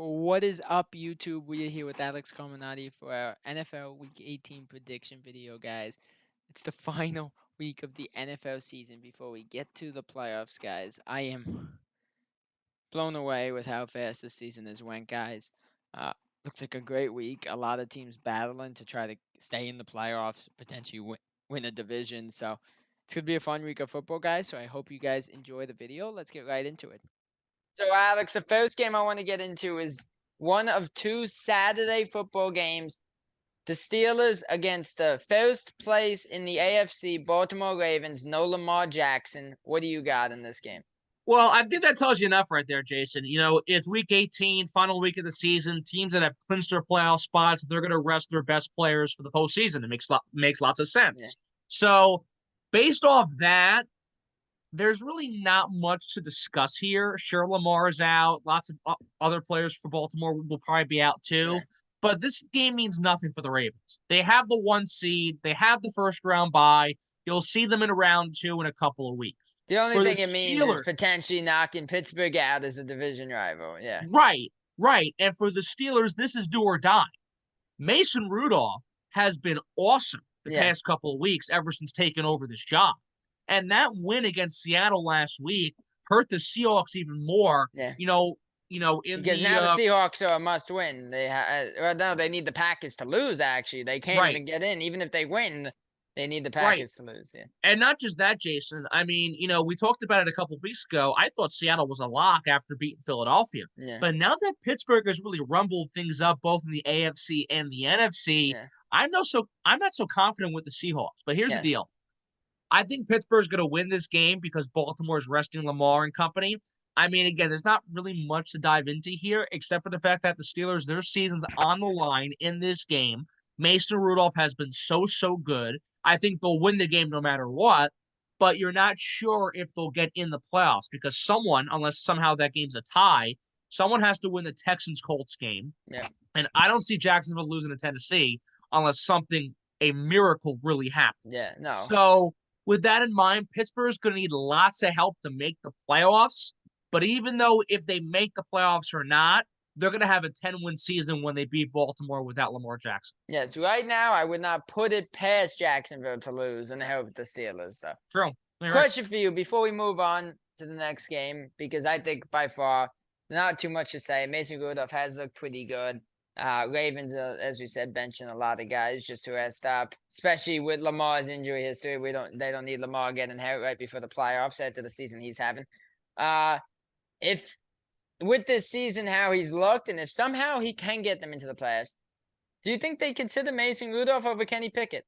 What is up, YouTube? We are here with Alex Carmenaty for our NFL Week 18 prediction video, guys. It's the final week of the NFL season before we get to the playoffs, guys. I am blown away with how fast this season has went, guys. Uh, Looks like a great week. A lot of teams battling to try to stay in the playoffs, potentially win a division. So it's going to be a fun week of football, guys. So I hope you guys enjoy the video. Let's get right into it. So, Alex, the first game I want to get into is one of two Saturday football games. The Steelers against the first place in the AFC, Baltimore Ravens, no Lamar Jackson. What do you got in this game? Well, I think that tells you enough right there, Jason. It's week 18, final week of the season. Teams that have clinched their playoff spots, they're going to rest their best players for the postseason. It makes lots of Yeah. sense. So, based off that, there's really not much to discuss here. Sure, Lamar is out. Lots of other players for Baltimore will probably be out too. Yeah. But this game means nothing for the Ravens. They have the one seed. They have the first round bye. You'll see them in round two in a couple of weeks. The only For the thing it means is Steelers, potentially knocking Pittsburgh out as a division rival. Yeah. right, right. And for the Steelers, this is do or die. Mason Rudolph has been awesome the Yeah. past couple of weeks ever since taking over this job. And that win against Seattle last week hurt the Seahawks even more. Yeah. In Because the now the Seahawks are a must win. Well, no, they need the Packers to lose, actually. They can't right, even get in. Even if they win, they need the right. Packers to lose. Yeah. And not just that, Jason. I mean, we talked about it a couple of weeks ago. I thought Seattle was a lock after beating Philadelphia. Yeah. But now that Pittsburgh has really rumbled things up both in the AFC and the NFC, Yeah. I'm not so confident with the Seahawks. But here's the Yes. deal. I think Pittsburgh's going to win this game because Baltimore's resting Lamar and company. I mean, again, there's not really much to dive into here except for the fact that the Steelers, their season's on the line in this game. Mason Rudolph has been so good. I think they'll win the game no matter what, but you're not sure if they'll get in the playoffs because someone, unless somehow that game's a tie, someone has to win the Texans Colts game. Yeah. And I don't see Jacksonville losing to Tennessee unless a miracle really happens. Yeah. No. So, with that in mind, Pittsburgh's going to need lots of help to make the playoffs. But even though if they make the playoffs or not, they're going to have a 10-win season when they beat Baltimore without Lamar Jackson. Yes, right now I would not put it past Jacksonville to lose and help the Steelers, though. True. Right. Question for you before we move on to the next game, because I think by far not too much to say. Mason Rudolph has looked pretty good. Ravens, as we said, benching a lot of guys just to rest up, especially with Lamar's injury history. They don't need Lamar getting hurt right before the playoffs after the season he's having. If with this season how he's looked, and if somehow he can get them into the playoffs, do you think they consider Mason Rudolph over Kenny Pickett?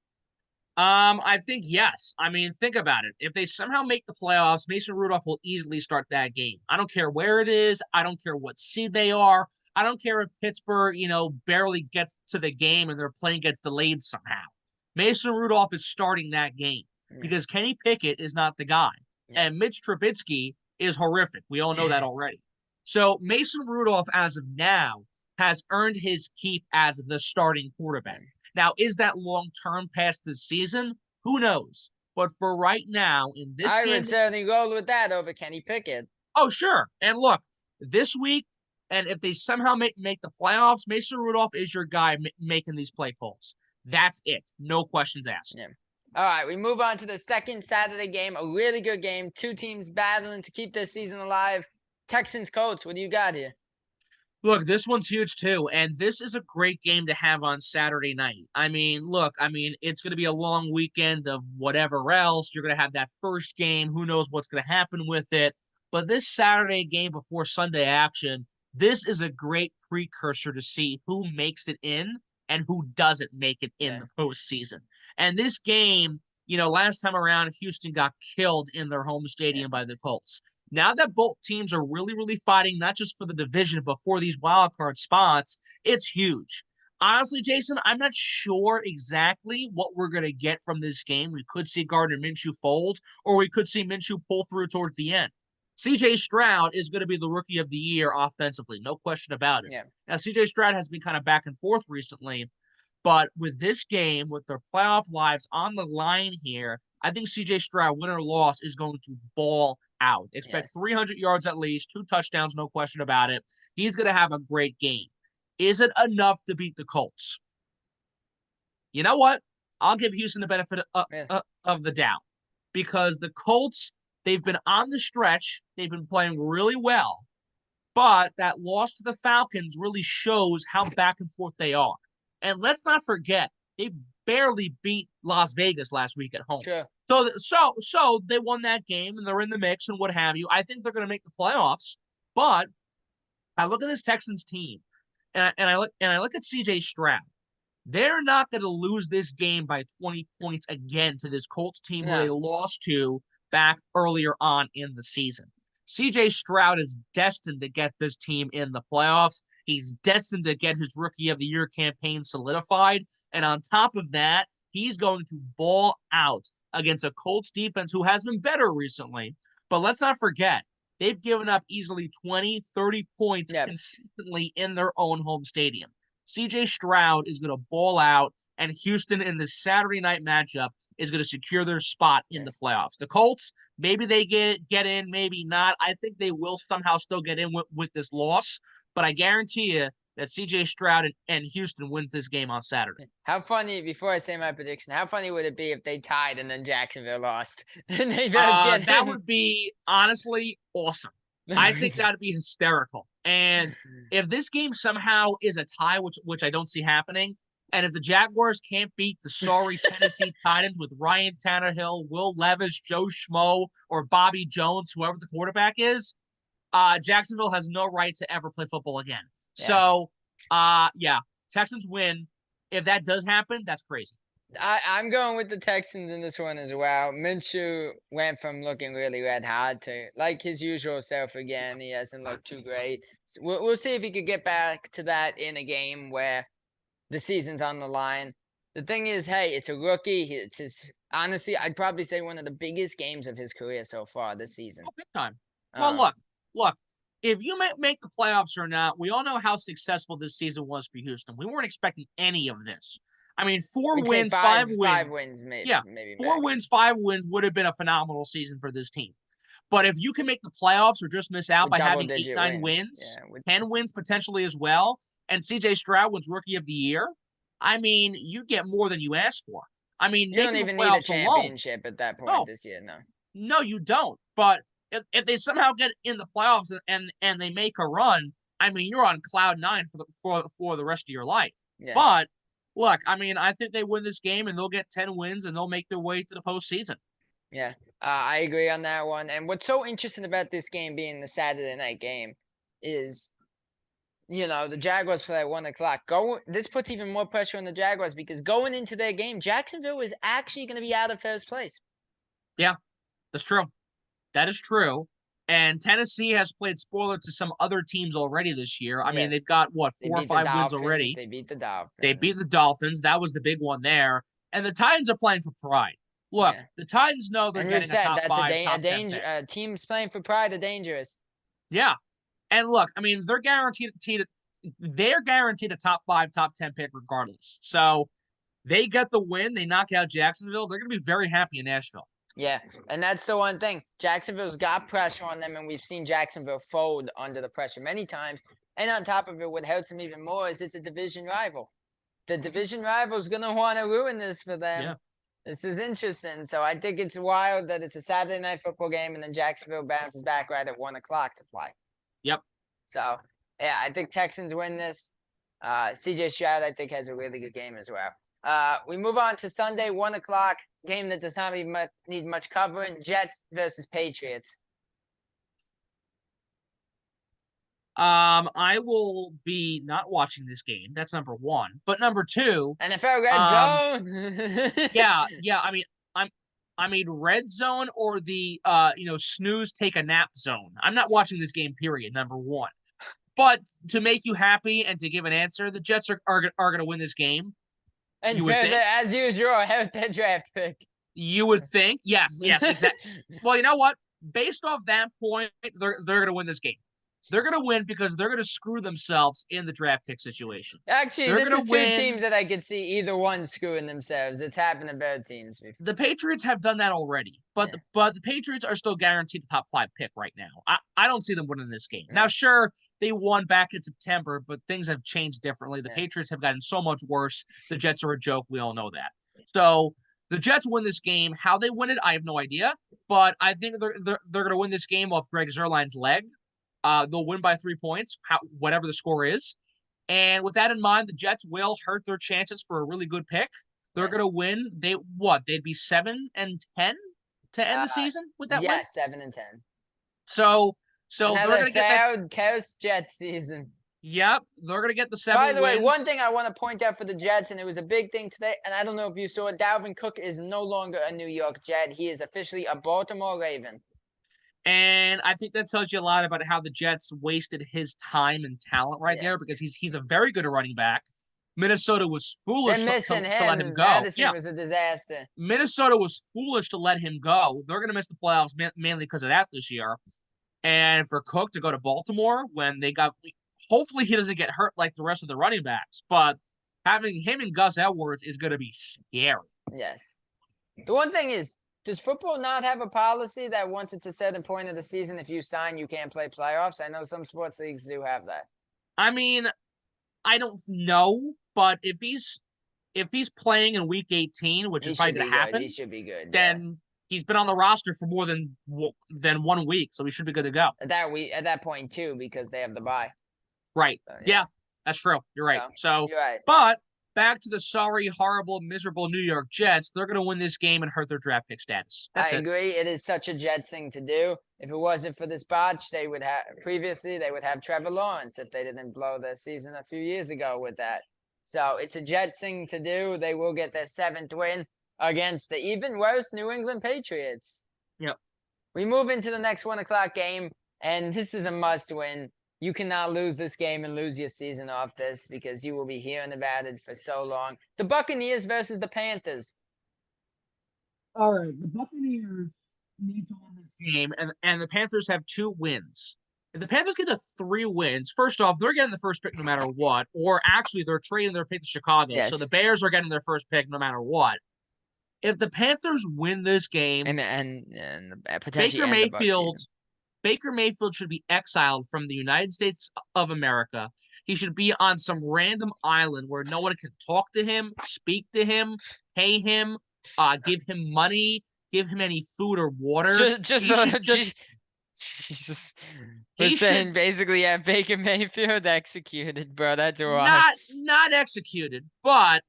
I think yes. I mean, think about it. If they somehow make the playoffs, Mason Rudolph will easily start that game. I don't care where it is. I don't care what seed they are. I don't care if Pittsburgh, barely gets to the game and their plane gets delayed somehow. Mason Rudolph is starting that game because Kenny Pickett is not the guy. Yeah. And Mitch Trubisky is horrific. We all know that already. So Mason Rudolph, as of now, has earned his keep as the starting quarterback. Now, is that long term past the season? Who knows? But for right now, in this I game, would certainly roll with that over Kenny Pickett. oh sure. And look, this week, and if they somehow make the playoffs, Mason Rudolph is your guy making these play calls. That's it. No questions asked. Yeah. All right, we move on to the second Saturday game. A really good game. Two teams battling to keep their season alive. Texans Colts. What do you got here? Look, this one's huge too, and this is a great game to have on Saturday night. It's going to be a long weekend of whatever else. You're going to have that first game. Who knows what's going to happen with it? But this Saturday game before Sunday action, this is a great precursor to see who makes it in and who doesn't make it in the postseason. And this game, last time around, Houston got killed in their home stadium by the Colts. Now that both teams are really, really fighting, not just for the division, but for these wild card spots, it's huge. Honestly, Jason, I'm not sure exactly what we're going to get from this game. We could see Gardner Minshew fold, or we could see Minshew pull through towards the end. CJ Stroud is going to be the rookie of the year offensively, no question about it. Yeah. Now, CJ Stroud has been kind of back and forth recently, but with this game, with their playoff lives on the line here, I think CJ Stroud, win or loss, is going to ball out. Expect 300 yards at least, 2 touchdowns, no question about it. He's going to have a great game. Is it enough to beat the Colts? You know what? I'll give Houston the benefit Yeah. of the doubt because the Colts, they've been on the stretch. They've been playing really well, but that loss to the Falcons really shows how back and forth they are. And let's not forget, they barely beat Las Vegas last week at home. Sure. So they won that game and they're in the mix and what have you. I think they're going to make the playoffs, but I look at this Texans team and I look at CJ Stroud. They're not going to lose this game by 20 points again to this Colts team who No. they lost to back earlier on in the season. CJ Stroud is destined to get this team in the playoffs. He's destined to get his Rookie of the Year campaign solidified. And on top of that, he's going to ball out against a Colts defense who has been better recently. But let's not forget, they've given up easily 20, 30 points Yep. consistently in their own home stadium. CJ Stroud is going to ball out, and Houston in the Saturday night matchup is going to secure their spot in the playoffs. The Colts, maybe they get in, maybe not. I think they will somehow still get in with this loss, but I guarantee you that CJ Stroud and Houston wins this game on Saturday. How funny, before I say my prediction, how funny would it be if they tied and then Jacksonville lost? And they both get That in? would be honestly awesome. I think that'd be hysterical. And if this game somehow is a tie, which I don't see happening, and if the Jaguars can't beat the sorry Tennessee Titans with Ryan Tannehill, Will Levis, Joe Schmo, or Bobby Jones, whoever the quarterback is, Jacksonville has no right to ever play football again. Yeah. So, yeah, Texans win. If that does happen, that's crazy. I'm going with the Texans in this one as well. Minshew went from looking really red hot to like his usual self again. He hasn't looked too great. So we'll see if he could get back to that in a game where the season's on the line. The thing is, hey, it's a rookie. It's his, honestly, I'd probably say one of the biggest games of his career so far this season. Oh, big time. Well, look. If you make the playoffs or not, we all know how successful this season was for Houston. We weren't expecting any of this. I mean, We'd say five wins. 5 wins, maybe. Yeah, maybe 4 wins, 5 wins would have been a phenomenal season for this team. But if you can make the playoffs or just miss out with by having 8, 9 wins. wins, 10 wins potentially as well, and CJ Stroud wins Rookie of the Year, I mean, you get more than you asked for. I mean, You don't even need a championship at that point this year, no. No, you don't. But if they somehow get in the playoffs and they make a run, I mean, you're on cloud 9 for the rest of your life. Yeah. But look, I mean, I think they win this game and they'll get 10 wins and they'll make their way to the postseason. Yeah, I agree on that one. And what's so interesting about this game being the Saturday night game is, the Jaguars play at 1:00. This puts even more pressure on the Jaguars because going into their game, Jacksonville is actually going to be out of first place. Yeah, that's true. That is true. And Tennessee has played spoiler to some other teams already this year. I mean, they've got, 4 or 5 wins already. They beat the Dolphins. They beat the Dolphins. That was the big one there. And the Titans are playing for pride. Look, the Titans know they're getting a top 5, top 10 pick. Teams playing for pride are dangerous. Yeah. And look, I mean, they're guaranteed a top 5, top 10 pick regardless. So they get the win. They knock out Jacksonville. They're going to be very happy in Nashville. Yeah, and that's the one thing. Jacksonville's got pressure on them, and we've seen Jacksonville fold under the pressure many times. And on top of it, what hurts them even more is it's a division rival. The division rival is going to want to ruin this for them. Yeah. This is interesting. So I think it's wild that it's a Saturday night football game, and then Jacksonville bounces back right at 1:00 to play. Yep. So, yeah, I think Texans win this. CJ Stroud, I think, has a really good game as well. We move on to Sunday, 1:00. Game that does not need much covering. Jets versus Patriots. I will be not watching this game. That's number one. But number two, NFL Red Zone. yeah. I mean Red Zone or the snooze take a nap zone. I'm not watching this game. Period. Number one. But to make you happy and to give an answer, the Jets are going to win this game. And as usual, have that draft pick. You would think, yes, exactly. Well, you know what? Based off that point, they're going to win this game. They're going to win because they're going to screw themselves in the draft pick situation. Actually, this is two teams that I could see either one screwing themselves. It's happened to both teams before. The Patriots have done that already, but the Patriots are still guaranteed the top 5 pick right now. I don't see them winning this game. Now, sure, they won back in September, but things have changed differently. The Yeah. Patriots have gotten so much worse. The Jets are a joke. We all know that. So the Jets win this game. How they win it, I have no idea. But I think they're going to win this game off Greg Zuerlein's leg. They'll win by 3 points, whatever the score is. And with that in mind, the Jets will hurt their chances for a really good pick. They're going to Yes. win. They'd be 7-10 to end Uh, the season with that win. yeah, 7-10. So they're Another going to get that. failed Chaos Jets season. Yep, they're going to get the By 7 the way, one wins. thing I want to point out for the Jets, and it was a big thing today, and I don't know if you saw it, Dalvin Cook is no longer a New York Jet. He is officially a Baltimore Raven. And I think that tells you a lot about how the Jets wasted his time and talent right Yeah. there because he's a very good running back. Minnesota was They're foolish missing to let him him. go. Madison Yeah, was a disaster. Minnesota was foolish to let him go. They're going to miss the playoffs mainly because of that this year. And for Cook to go to Baltimore when hopefully he doesn't get hurt like the rest of the running backs, but having him and Gus Edwards is going to be scary. Yes. The one thing is, does football not have a policy that once it's a certain point of the season, if you sign, you can't play playoffs? I know some sports leagues do have that. I mean, I don't know, but if he's playing in week 18, which He is probably should going be to good. He happen, should be good. Yeah. then he's been on the roster for more than 1 week, so he should be good to go. At that point too, because they have the bye. Right. So, yeah, that's true. You're right. So, you're right. but back to the sorry, horrible, miserable New York Jets. They're going to win this game and hurt their draft pick status. That's I it. agree. It is such a Jets thing to do. If it wasn't for this botch, they would have Trevor Lawrence if they didn't blow their season a few years ago with that. So it's a Jets thing to do. They will get their 7th win against the even worse New England Patriots. Yep. We move into the next 1 o'clock game, and this is a must win. You cannot lose this game and lose your season off this because you will be hearing about it for so long. The Buccaneers versus the Panthers. All right, the Buccaneers need to win this game, and the Panthers have 2 wins. If the Panthers get to 3 wins, first off, they're getting the first pick no matter what, or actually they're trading their pick to Chicago, Yes. so the Bears are getting their first pick no matter what. If the Panthers win this game, and potentially Baker end the Bucs Mayfield, season. Baker Mayfield should be exiled from the United States of America. He should be on some random island where no one can talk to him, speak to him, pay him, give him money, give him any food or water. Jesus. He We're should saying basically have Baker Mayfield executed, bro. That's why. not executed, but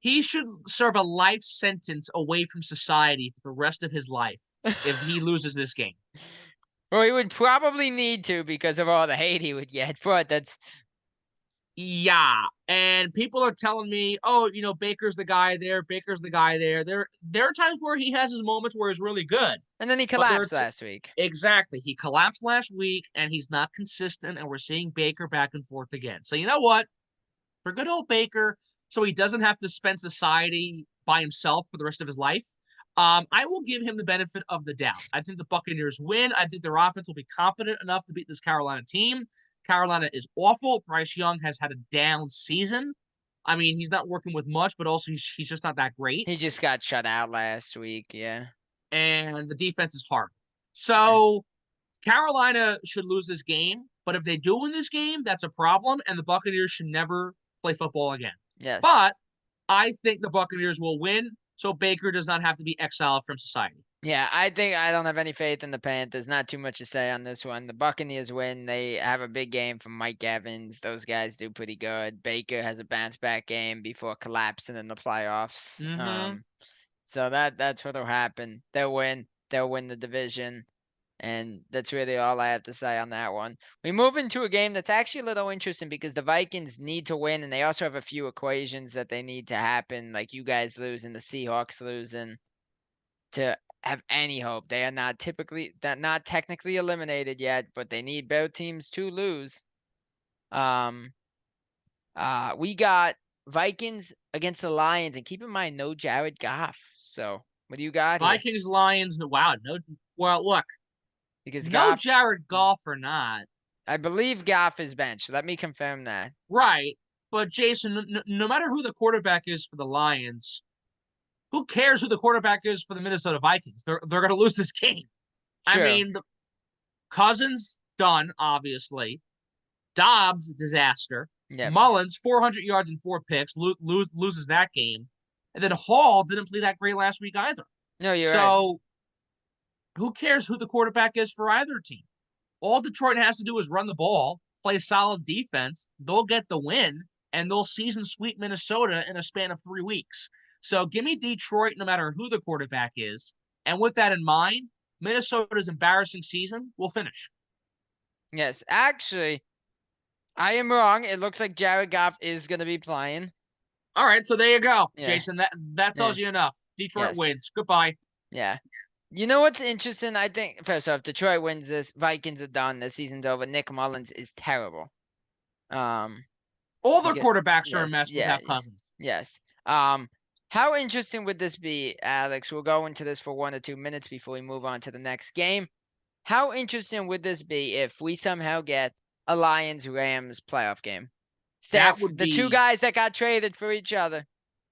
he should serve a life sentence away from society for the rest of his life if he loses this game. Well, he would probably need to because of all the hate he would get, but that's Yeah, and people are telling me, oh, Baker's the guy there. Baker's the guy there. There are times where he has his moments where he's really good. and then he But collapsed last week. Exactly. He collapsed last week, and he's not consistent, and we're seeing Baker back and forth again. So you know what? For good old Baker, so he doesn't have to spend society by himself for the rest of his life, I will give him the benefit of the doubt. I think the Buccaneers win. I think their offense will be competent enough to beat this Carolina team. Carolina is awful. Bryce Young has had a down season. I mean, he's not working with much, but also he's just not that great. He just got shut out last week, yeah. And the defense is hard. So Carolina should lose this game, but if they do win this game, that's a problem, and the Buccaneers should never play football again. Yes. But I think the Buccaneers will win, so Baker does not have to be exiled from society. Yeah, I think I don't have any faith in the Panthers. Not too much to say on this one. The Buccaneers win. They have a big game from Mike Evans. Those guys do pretty good. Baker has a bounce back game before collapsing in the playoffs. Mm-hmm. So that's what'll happen. They'll win. They'll win the division. And that's really all I have to say on that one. We move into a game that's actually a little interesting because the Vikings need to win, and they also have a few equations that they need to happen, like you guys losing, the Seahawks losing, to have any hope. They are not technically eliminated yet, but they need both teams to lose. We got Vikings against the Lions, and keep in mind, no Jared Goff. So what do you got here? Vikings, Lions, wow, no. Well, look, Because no Goff, Jared Goff or not, I believe Goff is benched. Let me confirm that. right? But Jason, no matter who the quarterback is for the Lions, who cares who the quarterback is for the Minnesota Vikings? They're going to lose this game. True. I mean, Cousins done, obviously. Dobbs, disaster. Yep. Mullins, 400 yards and 4 picks, loses that game. And then Hall didn't play that great last week either. No, you're right. So who cares who the quarterback is for either team? All Detroit has to do is run the ball, play solid defense. They'll get the win, and they'll season sweep Minnesota in a span of 3 weeks. So give me Detroit no matter who the quarterback is. And with that in mind, Minnesota's embarrassing season will finish. Yes, actually, I am wrong. It looks like Jared Goff is going to be playing. All right, so there you go, Yeah. Jason. That Yeah. tells you enough. Detroit Yes. wins. Goodbye. Yeah. You know what's interesting? I think, first off, Detroit wins this. Vikings are done. The season's over. Nick Mullins is terrible. Um, All their because, quarterbacks are a yes, mess yeah, without Cousins. yes. How interesting would this be, Alex? We'll go into this for 1 or 2 minutes before we move on to the next game. How interesting would this be if we somehow get a Lions-Rams playoff game? That Steph, would the two be guys that got traded for each other.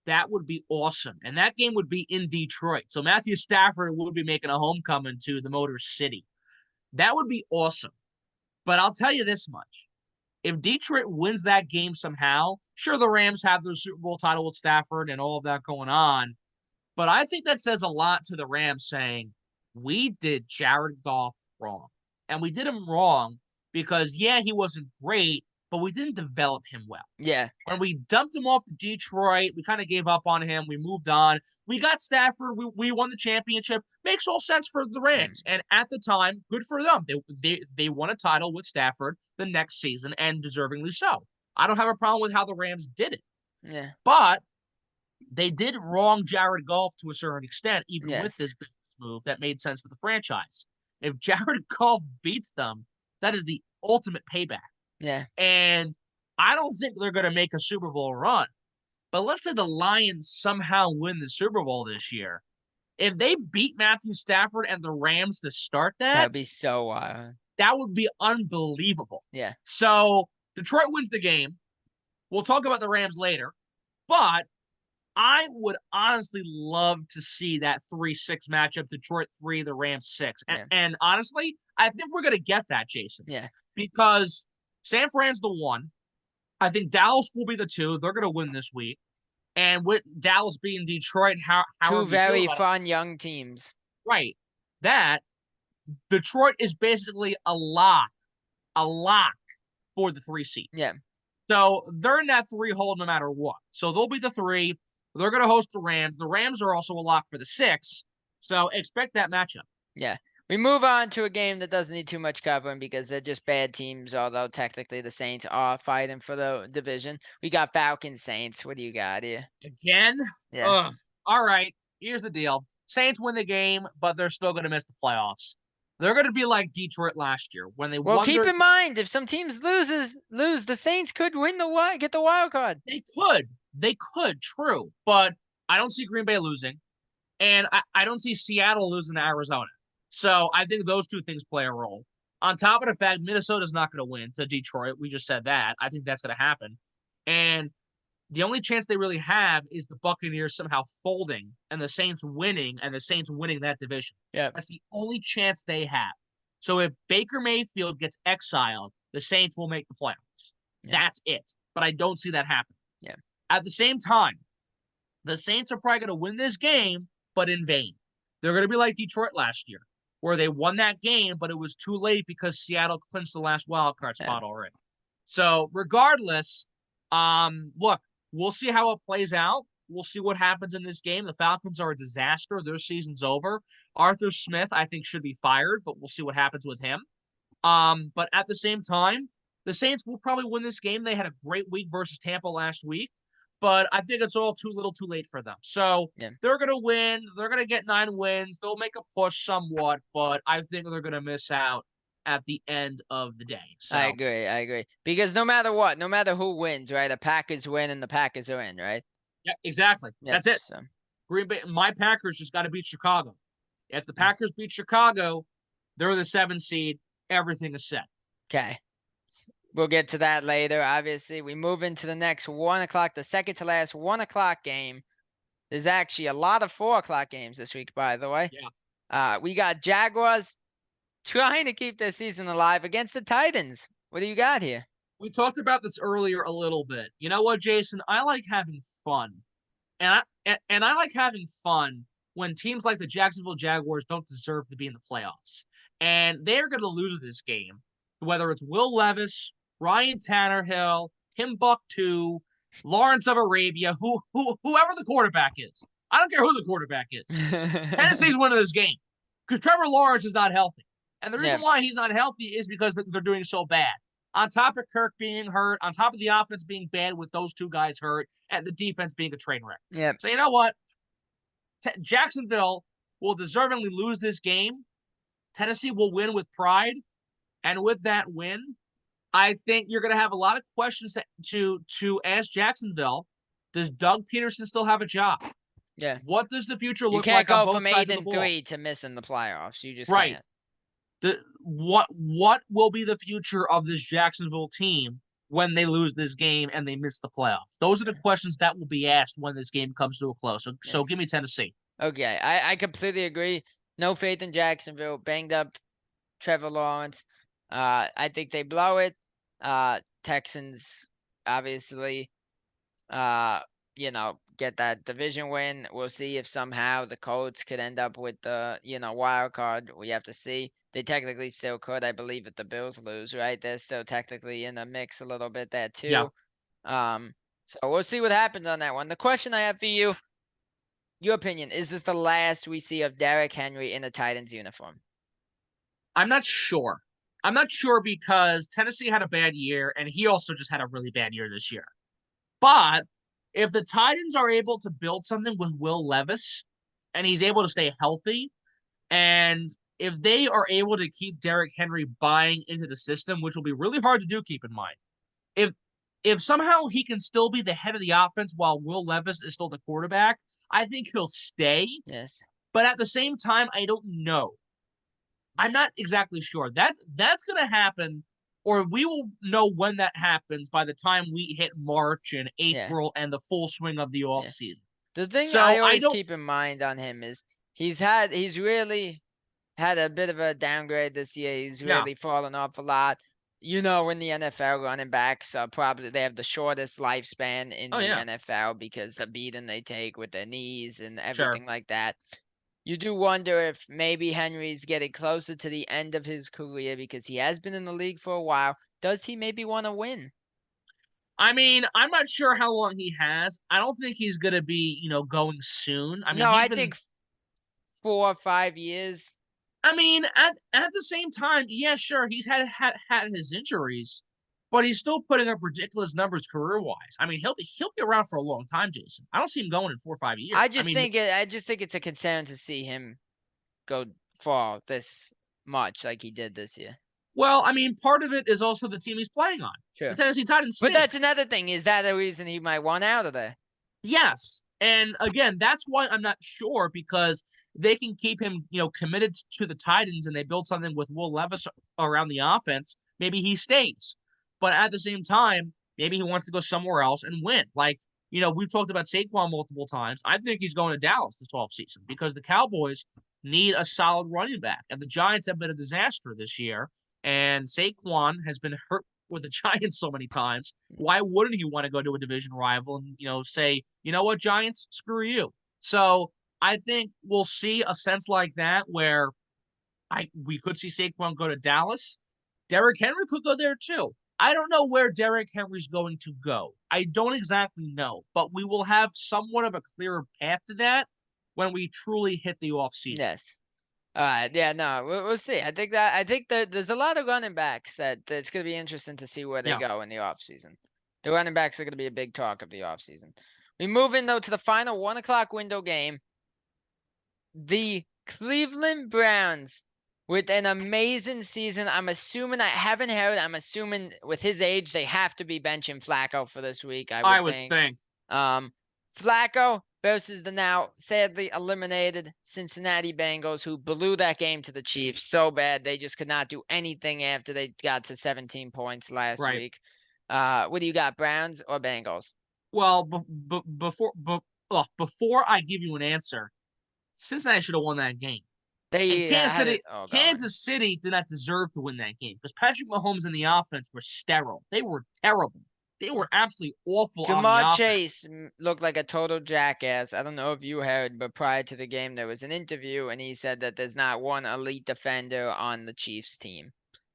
that would be awesome. And that game would be in Detroit. So Matthew Stafford would be making a homecoming to the Motor City. That would be awesome. But I'll tell you this much. If Detroit wins that game somehow, sure, the Rams have their Super Bowl title with Stafford and all of that going on. But I think that says a lot to the Rams saying, we did Jared Goff wrong. And we did him wrong because, yeah, he wasn't great, but we didn't develop him well. Yeah. When we dumped him off to Detroit, we kind of gave up on him. We moved on. We got Stafford. We won the championship. Makes all sense for the Rams. And at the time, good for them. They won a title with Stafford the next season, and deservingly so. I don't have a problem with how the Rams did it. Yeah. But they did wrong Jared Goff to a certain extent, even with Yes. this business move that made sense for the franchise. If Jared Goff beats them, that is the ultimate payback. Yeah. And I don't think they're going to make a Super Bowl run. But let's say the Lions somehow win the Super Bowl this year. If they beat Matthew Stafford and the Rams to start That that, would be so wild. that would be unbelievable. Yeah. So Detroit wins the game. We'll talk about the Rams later. But I would honestly love to see that 3-6 matchup, Detroit 3, the Rams 6. And honestly, I think we're going to get that, Jason. Yeah. Because San Fran's the 1. I think Dallas will be the 2. They're going to win this week. And with Dallas being Detroit, how Two very about fun young teams. right, that Detroit is basically a lock for the 3 seed. Yeah. So they're in that 3 hole no matter what. So they'll be the 3. They're going to host the Rams. The Rams are also a lock for the 6. So expect that matchup. Yeah. We move on to a game that doesn't need too much covering because they're just bad teams, although technically the Saints are fighting for the division. We got Falcons Saints. What do you got here? Again? Yeah. Ugh. All right. Here's the deal. Saints win the game, but they're still going to miss the playoffs. They're going to be like Detroit last year when they Well, won keep their... in mind, if some teams lose, the Saints could win get the wild card. They could, true. But I don't see Green Bay losing, and I don't see Seattle losing to Arizona. So I think those two things play a role. On top of the fact, Minnesota's not going to win to Detroit. We just said that. I think that's going to happen. And the only chance they really have is the Buccaneers somehow folding and the Saints winning that division. Yeah. That's the only chance they have. So if Baker Mayfield gets exiled, the Saints will make the playoffs. Yeah. That's it. But I don't see that happen. Yeah. At the same time, the Saints are probably going to win this game, but in vain. They're going to be like Detroit last year, where they won that game, but it was too late because Seattle clinched the last wild card spot already. So regardless, look, we'll see how it plays out. We'll see what happens in this game. The Falcons are a disaster. Their season's over. Arthur Smith, I think, should be fired, but we'll see what happens with him. But at the same time, the Saints will probably win this game. They had a great week versus Tampa last week, but I think it's all too little too late for them. So they're going to win. They're going to get 9 wins. They'll make a push somewhat, but I think they're going to miss out at the end of the day. So I agree. Because no matter what, no matter who wins, right? The Packers win and the Packers are in, right? Yeah, exactly. Yeah, that's it. So. Green Bay, my Packers just got to beat Chicago. If the Packers beat Chicago, they're the 7 seed. Everything is set. Okay. We'll get to that later, obviously. We move into the next 1 o'clock, the second to last 1 o'clock game. There's actually a lot of 4 o'clock games this week, by the way. Yeah. We got Jaguars trying to keep their season alive against the Titans. What do you got here? We talked about this earlier a little bit. You know what, Jason? I like having fun. And I like having fun when teams like the Jacksonville Jaguars don't deserve to be in the playoffs. And they're going to lose this game, whether it's Will Levis, Ryan Tannehill, Timbuktu, Lawrence of Arabia, whoever the quarterback is. I don't care who the quarterback is. Tennessee's winning this game because Trevor Lawrence is not healthy. And the Yeah, reason why he's not healthy is because they're doing so bad. On top of Kirk being hurt, on top of the offense being bad with those two guys hurt, and the defense being a train wreck. yeah, So you know what? Jacksonville will deservingly lose this game. Tennessee will win with pride. And with that win, I think you're going to have a lot of questions to ask Jacksonville. Does Doug Peterson still have a job? yeah. What does the future You look can't like on go both from sides eight of the and ball? three to missing the playoffs. You just Right. can't. What will be the future of this Jacksonville team when they lose this game and they miss the playoffs? Those are the questions that will be asked when this game comes to a close. So Yes. give me Tennessee. Okay, I completely agree. No faith in Jacksonville. Banged up Trevor Lawrence. I think they blow it. Texans obviously uh, get that division win. We'll see if somehow the Colts could end up with the, wild card. We have to see. They technically still could, I believe, if the Bills lose, right? They're still technically in the mix a little bit there Yeah. too. Um, so we'll see what happens on that one. The question I have for you, your opinion, is this the last we see of Derrick Henry in a Titans uniform? I'm not sure. I'm not sure because Tennessee had a bad year and he also just had a really bad year this year. But if the Titans are able to build something with Will Levis and he's able to stay healthy, and if they are able to keep Derrick Henry buying into the system, which will be really hard to do, keep in mind. If if somehow he can still be the head of the offense while Will Levis is still the quarterback, I think he'll stay. Yes. But at the same time, I don't know. I'm not exactly sure. That's gonna happen, or we will know when that happens by the time we hit March and Yeah. April and the full swing of the off Yeah. season. The thing I So I always don't. keep in mind on him is he's really had a bit of a downgrade this year. He's Yeah. really fallen off a lot. In the NFL, running backs probably they have the shortest lifespan in Oh the yeah. NFL because the beating they take with their knees and Sure. everything like that. You do wonder if maybe Henry's getting closer to the end of his career because he has been in the league for a while. Does he maybe want to win? I mean, I'm not sure how long he has. I don't think he's gonna be, going soon. I mean, No, he's I been. think 4 or 5 years. I mean, at the same time, yeah, sure, he's had his injuries, but he's still putting up ridiculous numbers career wise. I mean, he'll be around for a long time, Jason. I don't see him going in 4 or 5 years. I mean, I just think it's a concern to see him go fall this much like he did this year. well, I mean, part of it is also the team he's playing on. The Sure. Tennessee Titans But stink. that's another thing. Is that a reason he might want out of there? Yes. And again, that's why I'm not sure because they can keep him, committed to the Titans and they build something with Will Levis around the offense. Maybe he stays. But at the same time, maybe he wants to go somewhere else and win. Like, we've talked about Saquon multiple times. I think he's going to Dallas this offseason because the Cowboys need a solid running back. And the Giants have been a disaster this year. And Saquon has been hurt with the Giants so many times. Why wouldn't he want to go to a division rival and say, you know what, Giants, screw you? So I think we'll see a sense like that where we could see Saquon go to Dallas. Derrick Henry could go there too. I don't know where Derrick Henry's going to go. I don't exactly know, but we will have somewhat of a clearer path to that when we truly hit the off season. Yes. All right. Yeah. No. We'll see. I think that there's a lot of running backs that's going to be interesting to see where they Yeah. go in the offseason. The running backs are going to be a big talk of the offseason. We move in though to the final 1 o'clock window game. The Cleveland Browns with an amazing season. I'm assuming I'm assuming with his age they have to be benching Flacco for this week, I I would would think. think. Flacco versus the now sadly eliminated Cincinnati Bengals, who blew that game to the Chiefs so bad they just could not do anything after they got to 17 points last Right. week. What do you got, Browns or Bengals? Well, before I give you an answer, Cincinnati should have won that game. And They had it all going. Kansas City did not deserve to win that game because Patrick Mahomes and the offense were sterile. They were terrible. They were absolutely awful on the Jamar offense. Chase looked like a total jackass. I don't know if you heard, but prior to the game, there was an interview, and he said that there's not one elite defender on the Chiefs team,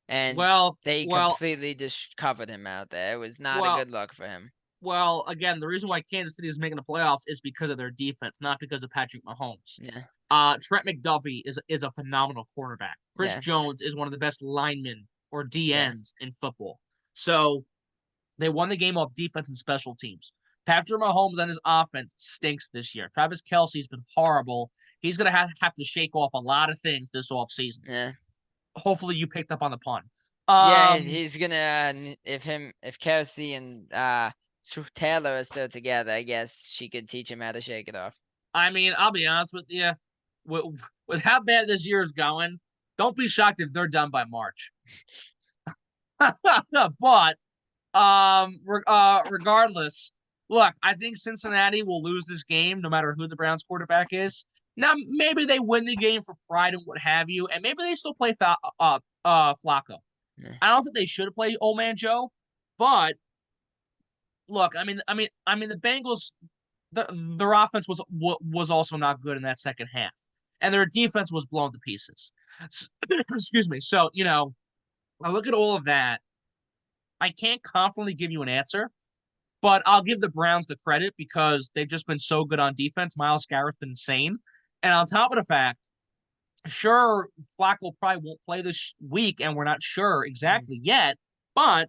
and Well, they well, completely just covered him out there. It was not a well, good look for him. well. Again, the reason why Kansas City is making the playoffs is because of their defense, not because of Patrick Mahomes. Yeah, Trent McDuffie is a phenomenal cornerback. Chris yeah, Jones is one of the best linemen or yeah, DNs in football. So they won the game off defense and special teams. Patrick Mahomes and his offense stinks this year. Travis Kelce's been horrible. He's going to have to shake off a lot of things this offseason. yeah. Hopefully, you picked up on the pun. Yeah, Um, he's gonna if Kelsey and Taylor are still together, I guess she could teach him how to shake it off. I mean, I'll be honest with you. With, with how bad this year is going, don't be shocked if they're done by March. But regardless, look, I think Cincinnati will lose this game no matter who the Browns quarterback is. Now, maybe they win the game for pride and what have you, and maybe they still play Flacco. Yeah. I don't think they should play Old Man Joe, but look, the Bengals, their offense was also not good in that second half, and their defense was blown to pieces. Excuse me. So I look at all of that. I can't confidently give you an answer, but I'll give the Browns the credit because they've just been so good on defense. Myles Garrett's been insane. And on top of the fact, sure, Flacco probably won't play this week, and we're not sure exactly yet. But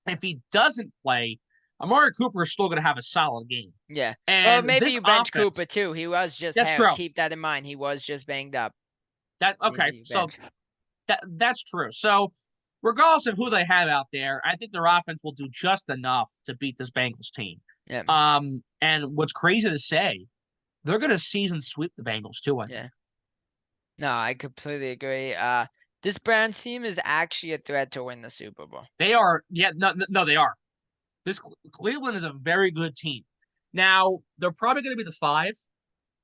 if he doesn't play, Amari Cooper is still going to have a solid game. Yeah. Well, And maybe this you bench offense, Cooper too. He was just that's true. keep that in mind. He was just banged up. That Maybe okay. you So bench. that's true. So regardless of who they have out there, I think their offense will do just enough to beat this Bengals team. Yeah. And what's crazy to say, they're going to season sweep the Bengals too. I think. Yeah. No, I completely agree. This Browns team is actually a threat to win the Super Bowl. They are. Yeah, no, they are. This Cleveland is a very good team. Now they're probably going to be the 5,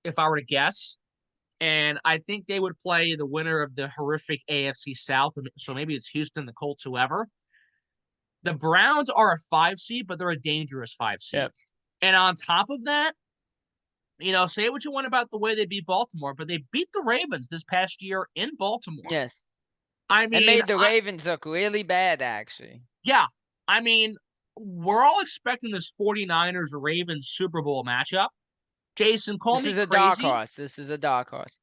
if I were to guess. And I think they would play the winner of the horrific AFC South. So maybe it's Houston, the Colts, whoever. The Browns are a 5 seed, but they're a dangerous 5 seed. Yep. And on top of that, say what you want about the way they beat Baltimore, but they beat the Ravens this past year in Baltimore. Yes. I It mean, made the Ravens look really bad, actually. yeah. I mean, we're all expecting this 49ers Ravens Super Bowl matchup. Jason, call This me is a dark crazy. horse. This is a dark horse.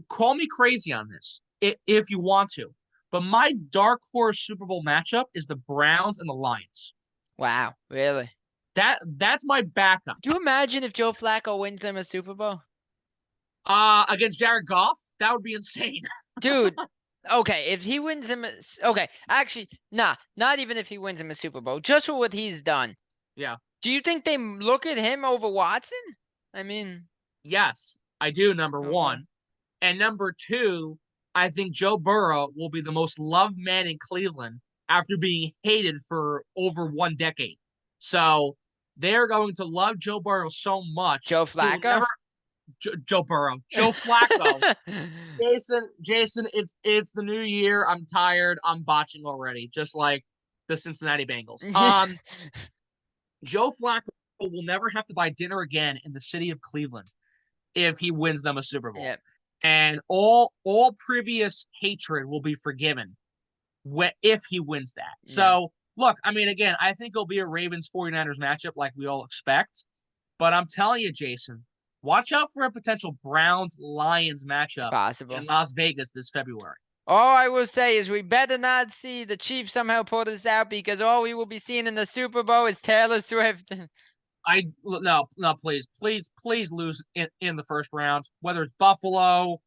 Call me crazy on this if you want to. But my dark horse Super Bowl matchup is the Browns and the Lions. Wow, really? That's my backup. Do you imagine if Joe Flacco wins them a Super Bowl? Against Jared Goff, that would be insane. Dude, okay, if he wins him, okay, actually, nah, not even if he wins him a Super Bowl, just for what he's done. Yeah. Do you think they look at him over Watson? I mean, Yes, I do, number okay. one. And number two, I think Joe Burrow will be the most loved man in Cleveland after being hated for over 1 decade. So they're going to love Joe Burrow so much. Joe He will Flacco? never Joe Burrow. Joe Flacco. Jason, it's the new year. I'm tired. I'm botching already, just like the Cincinnati Bengals. Joe Flacco will never have to buy dinner again in the city of Cleveland if he wins them a Super Bowl. Yep. And all previous hatred will be forgiven if he wins that. Yeah. So, look, I mean, again, I think it'll be a Ravens 49ers matchup like we all expect. But I'm telling you, Jason, watch out for a potential Browns Lions matchup possible. in Las Vegas this February. All I will say is we better not see the Chiefs somehow pull this out because all we will be seeing in the Super Bowl is Taylor Swift. No, please lose in the first round. Whether it's Buffalo,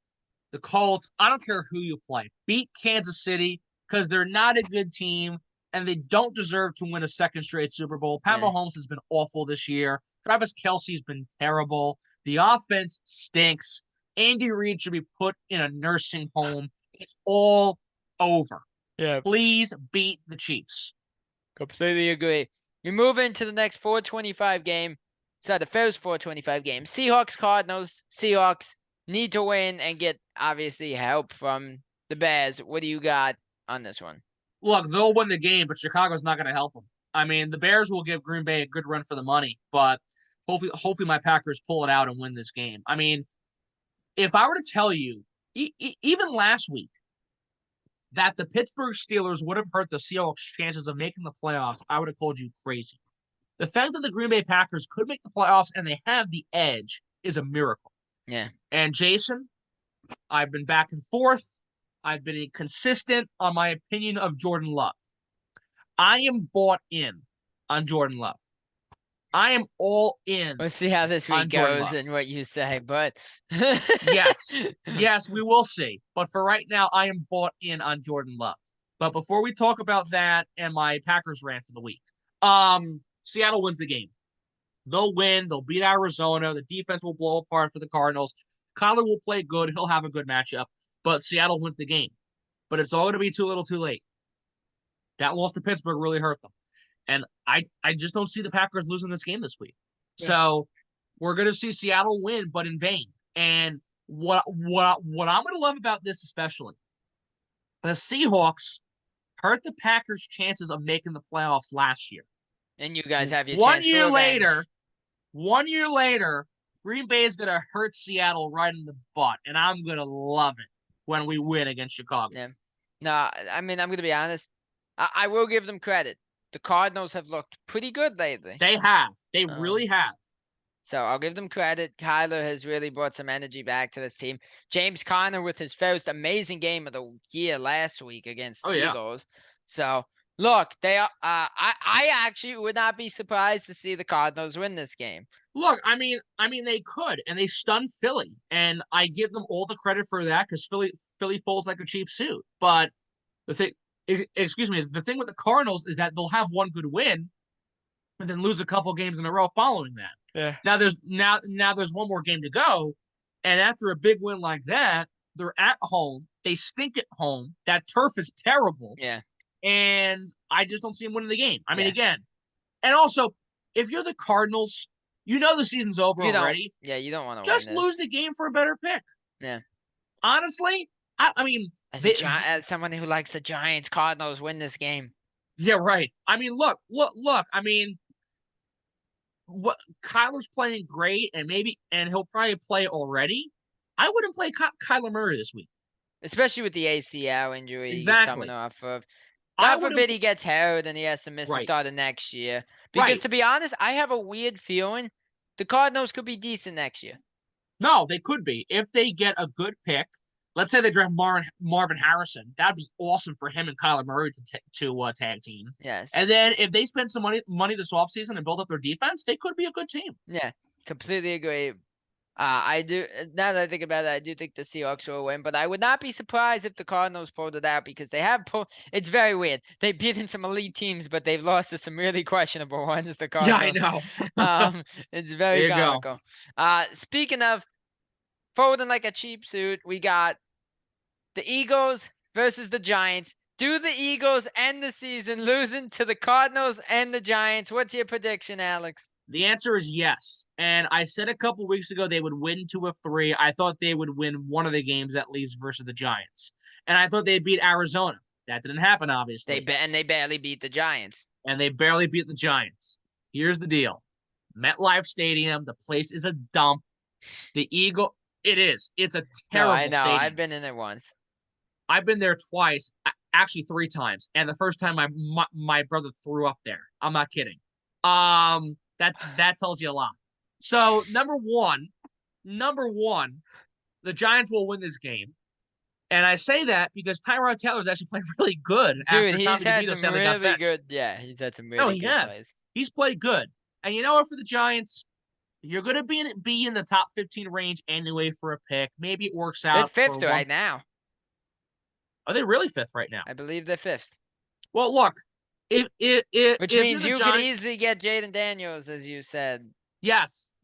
the Colts, I don't care who you play. Beat Kansas City because they're not a good team and they don't deserve to win a second straight Super Bowl. Pat Mahomes has been awful this year. Travis Kelce's been terrible. The offense stinks. Andy Reid should be put in a nursing home. It's all over. Yeah. Please beat the Chiefs. Completely agree. We move into the next 425 game. So the first 425 game. Seahawks, Cardinals. Seahawks need to win and get obviously help from the Bears. What do you got on this one? Look, they'll win the game, but Chicago's not going to help them. I mean, the Bears will give Green Bay a good run for the money, but hopefully my Packers pull it out and win this game. I mean, if I were to tell you, even last week, that the Pittsburgh Steelers would have hurt the Seahawks' chances of making the playoffs, I would have called you crazy. The fact that the Green Bay Packers could make the playoffs and they have the edge is a miracle. Yeah. And Jason, I've been back and forth. I've been consistent on my opinion of Jordan Love. I am bought in on Jordan Love. I am all in We'll see how this week on Jordan goes Love. and what you say, but Yes, we will see. But for right now, I am bought in on Jordan Love. But before we talk about that and my Packers rant for the week, Seattle wins the game. They'll win. They'll beat Arizona. The defense will blow apart for the Cardinals. Kyler will play good. He'll have a good matchup. But Seattle wins the game. But it's all going to be too little too late. That loss to Pittsburgh really hurt them. And I just don't see the Packers losing this game this week. Yeah. So we're going to see Seattle win, but in vain. And what I'm going to love about this especially, the Seahawks hurt the Packers' chances of making the playoffs last year. And you guys have your One chance year for revenge. later, 1 year later, Green Bay is going to hurt Seattle right in the butt, and I'm going to love it when we win against Chicago. Yeah. No, I mean, I'm going to be honest. I will give them credit. The Cardinals have looked pretty good lately. They have. They really have. So I'll give them credit. Kyler has really brought some energy back to this team. James Conner with his first amazing game of the year last week against the Eagles. So look, they are. I actually would not be surprised to see the Cardinals win this game. Look, I mean, they could, and they stunned Philly, and I give them all the credit for that because Philly folds like a cheap suit. But the thing, the thing with the Cardinals is that they'll have one good win, and then lose a couple games in a row following that. Yeah. Now there's one more game to go, and after a big win like that, they're at home. They stink at home. That turf is terrible. Yeah. And I just don't see them winning the game. I mean, again, and also, if you're the Cardinals, you know the season's over already. Yeah, you don't want to just lose the game for a better pick. Yeah. Honestly, I mean, as someone who likes the Giants, Cardinals win this game. Yeah, right. I mean, look. I mean, what Kyler's playing great, and he'll probably play already. I wouldn't play Kyler Murray this week, especially with the ACL injury he's coming off of. God forbid he gets hurt and he has to miss the start of next year. Because to be honest, I have a weird feeling the Cardinals could be decent next year. No, they could be if they get a good pick. Let's say they draft Marvin Harrison. That'd be awesome for him and Kyler Murray to tag team. Yes. And then if they spend some money this offseason and build up their defense, they could be a good team. Yeah, completely agree. I do. Now that I think about it, I do think the Seahawks will win, but I would not be surprised if the Cardinals pulled it out because they have pulled. It's very weird. They've beaten some elite teams, but they've lost to some really questionable ones. The Cardinals. Yeah, I know. It's very comical. Speaking of folding like a cheap suit, we got the Eagles versus the Giants. Do the Eagles end the season losing to the Cardinals and the Giants? What's your prediction, Alex? The answer is yes. And I said a couple weeks ago they would win 2 of 3. I thought they would win one of the games at least versus the Giants. And I thought they'd beat Arizona. That didn't happen, obviously. They barely beat the Giants. And they barely beat the Giants. Here's the deal. MetLife Stadium, the place is a dump. The Eagle, it is. It's a terrible stadium. I know. I've been in there once. I've been there twice, actually 3 times. And the first time my brother threw up there. I'm not kidding. That tells you a lot. So number one, the Giants will win this game. And I say that because Tyrod Taylor is actually playing really good. Dude, he's had some really good. Yeah, he's had some really good plays. He's played good. And you know what? For the Giants, you're going to be in the top 15 range anyway for a pick. Maybe it works out. They're 5th right now. Are they really 5th right now? I believe they're 5th. Well, look. Which means you could easily get Jaden Daniels, as you said. Yes.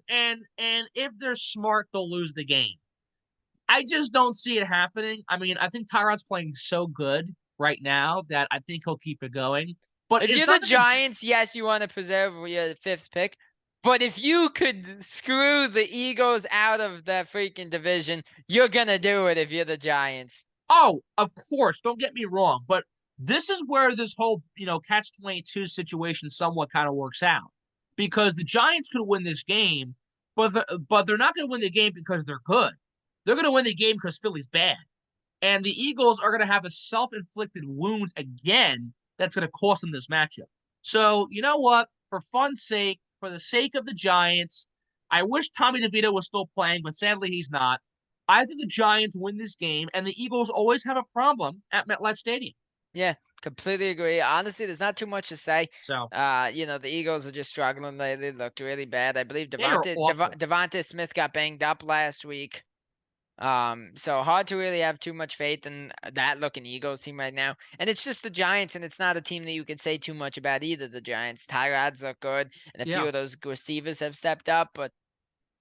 And if they're smart, they'll lose the game. I just don't see it happening. I mean, I think Tyrod's playing so good right now that I think he'll keep it going. But if you're the Giants, yes, you want to preserve your 5th pick. But if you could screw the Eagles out of that freaking division, you're gonna do it if you're the Giants. Oh, of course. Don't get me wrong, but this is where this whole catch-22 situation somewhat kind of works out because the Giants could win this game, but they're not going to win the game because they're good. They're going to win the game because Philly's bad, and the Eagles are going to have a self-inflicted wound again that's going to cost them this matchup. So you know what? For fun's sake, for the sake of the Giants, I wish Tommy DeVito was still playing, but sadly he's not. I think the Giants win this game, and the Eagles always have a problem at MetLife Stadium. Yeah, completely agree. Honestly, there's not too much to say. So The Eagles are just struggling lately. Looked really bad. I believe they are awful. Devontae Smith got banged up last week. So hard to really have too much faith in that looking Eagles team right now. And it's just the Giants, and it's not a team that you can say too much about either. The Giants, Tyrod's look good, and a few Yeah. of those receivers have stepped up, but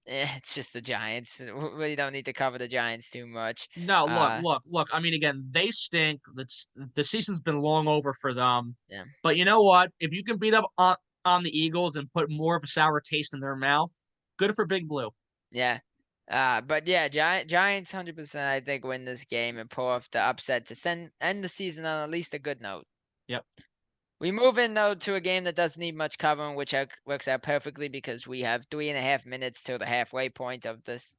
it's just the Giants. We don't need to cover the Giants too much. No, look. I mean, again, they stink. The season's been long over for them. Yeah, But you know what? If you can beat up on the Eagles and put more of a sour taste in their mouth, good for Big Blue. yeah. But yeah, Giants 100% I think win this game and pull off the upset to end the season on at least a good note. Yep. We move in though to a game that doesn't need much covering, which works out perfectly because we have 3.5 minutes till the halfway point of this.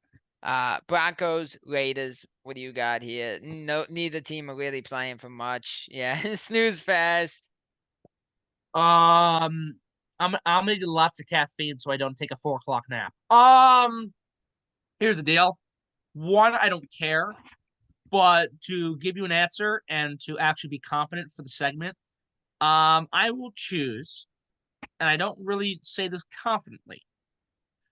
Broncos, Raiders. What do you got here? No, neither team are really playing for much. Yeah, snooze fast. I'm gonna do lots of caffeine so I don't take a 4 o'clock nap. Here's the deal. One, I don't care, but to give you an answer and to actually be confident for the segment, I will choose, and I don't really say this confidently.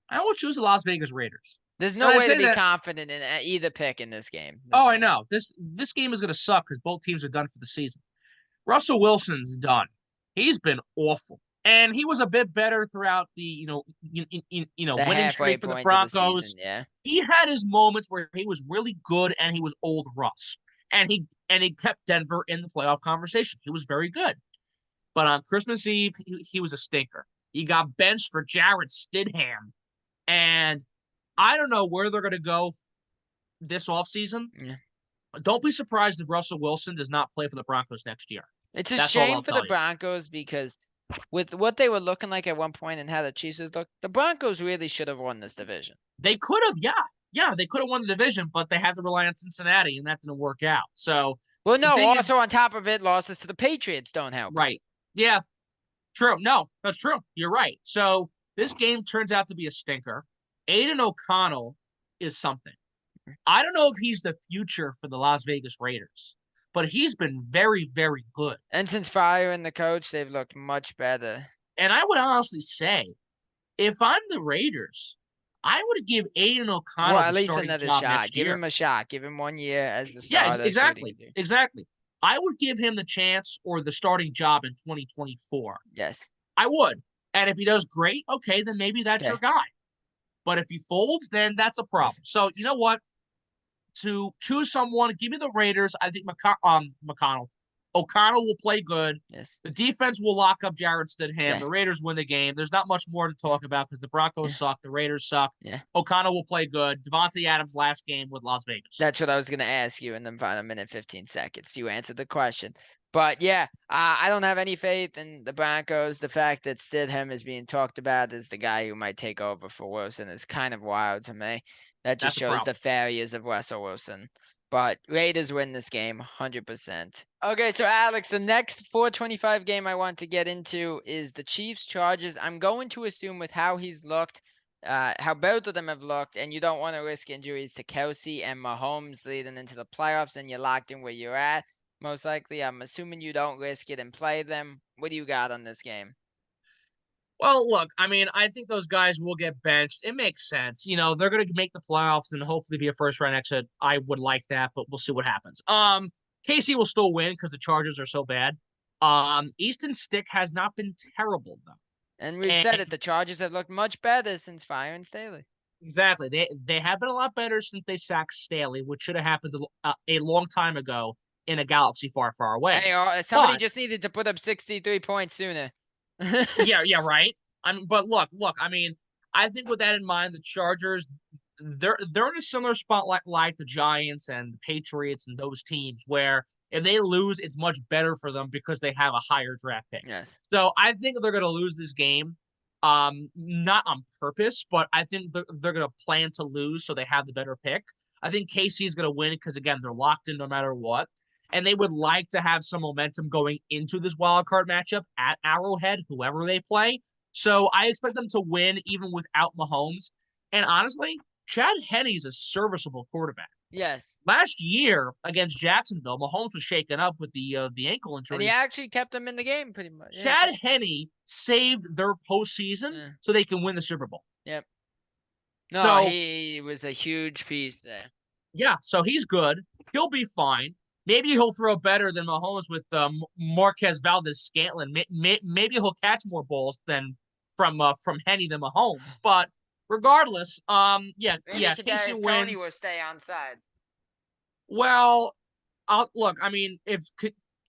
I will choose the Las Vegas Raiders. There's And no I way to say be that. confident in either pick in this game. Oh, There's I no way. know this game is going to suck because both teams are done for the season. Russell Wilson's done. He's been awful, and he was a bit better throughout the The winning halfway streak for the point of the season, Broncos. yeah. He had his moments where he was really good and he was old Russ, and he kept Denver in the playoff conversation. He was very good, but on Christmas Eve he was a stinker. He got benched for Jarrett Stidham, and I don't know where they're going to go this offseason. Yeah. Don't be surprised if Russell Wilson does not play for the Broncos next year. It's a That's all I'll shame for the tell you. Broncos because with what they were looking like at one point and how the Chiefs looked, the Broncos really should have won this division. They could have, yeah, they could have won the division, but they had to rely on Cincinnati, and that didn't work out. So Well, the no, thing is, also on top of it, losses to the Patriots don't help. right? Yeah, true. No, that's true. You're right. So this game turns out to be a stinker. Aiden O'Connell is something. I don't know if he's the future for the Las Vegas Raiders, but he's been very, very good. And since firing the coach, they've looked much better. And I would honestly say, if I'm the Raiders, I would give Aiden Well, O'Connell at the least starting another job shot. next Give year. him a shot. Give him 1 year as the Yeah, starter. See what he exactly. can do. Exactly. I would give him the chance or the starting job in 2024. Yes. I would. And if he does great, okay, then maybe that's your Okay. guy. But if he folds, then that's a problem. Yes. So you know what? To choose someone, give me the Raiders. I think McConnell. O'Connell will play good. Yes. The defense will lock up Jarrett Stidham. Okay. The Raiders win the game. There's not much more to talk about because the Broncos Yeah. suck. The Raiders suck. Yeah. O'Connell will play good. Devontae Adams' last game with Las Vegas. That's what I was going to ask you in the final minute 15 seconds. You answered the question. But yeah, I don't have any faith in the Broncos. The fact that Stidham is being talked about as the guy who might take over for Wilson is kind of wild to me. That just That's a shows problem. the failures of Russell Wilson. But Raiders win this game 100%. Okay, so Alex, the next 425 game I want to get into is the Chiefs Chargers. I'm going to assume with how he's looked, how both of them have looked, and you don't want to risk injuries to Kelsey and Mahomes leading into the playoffs, and you're locked in where you're at. Most likely, I'm assuming you don't risk it and play them. What do you got on this game? Well, look, I mean, I think those guys will get benched. It makes sense. They're going to make the playoffs and hopefully be a first round exit. I would like that, but we'll see what happens. KC will still win because the Chargers are so bad. Easton Stick has not been terrible though. And we've said it, the Chargers have looked much better since firing Staley. Exactly. They have been a lot better since they sacked Staley, which should have happened a long time ago in a galaxy far, far away. Hey, somebody just needed to put up 63 points sooner. yeah, right. But look. I mean, I think with that in mind, the Chargers, they're in a similar spot like the Giants and the Patriots and those teams where if they lose, it's much better for them because they have a higher draft pick. Yes. So I think they're going to lose this game, not on purpose, but I think they're going to plan to lose so they have the better pick. I think KC is going to win because again they're locked in no matter what, and they would like to have some momentum going into this wild card matchup at Arrowhead, whoever they play. So I expect them to win even without Mahomes. And honestly, Chad Henne's a serviceable quarterback. Yes. Last year against Jacksonville, Mahomes was shaken up with the ankle And he injury. actually kept them in the game pretty much. Yeah. Chad Henne saved their postseason Yeah. so they can win the Super Bowl. Yep. No, So he was a huge piece there. yeah, so he's good. He'll be fine. Maybe he'll throw better than Mahomes with Marquez Valdez Scantling. Maybe he'll catch more balls than from Henne than Mahomes. But regardless, Maybe Casey Kadarius Toney will wins. stay on side. Well, look. I mean, if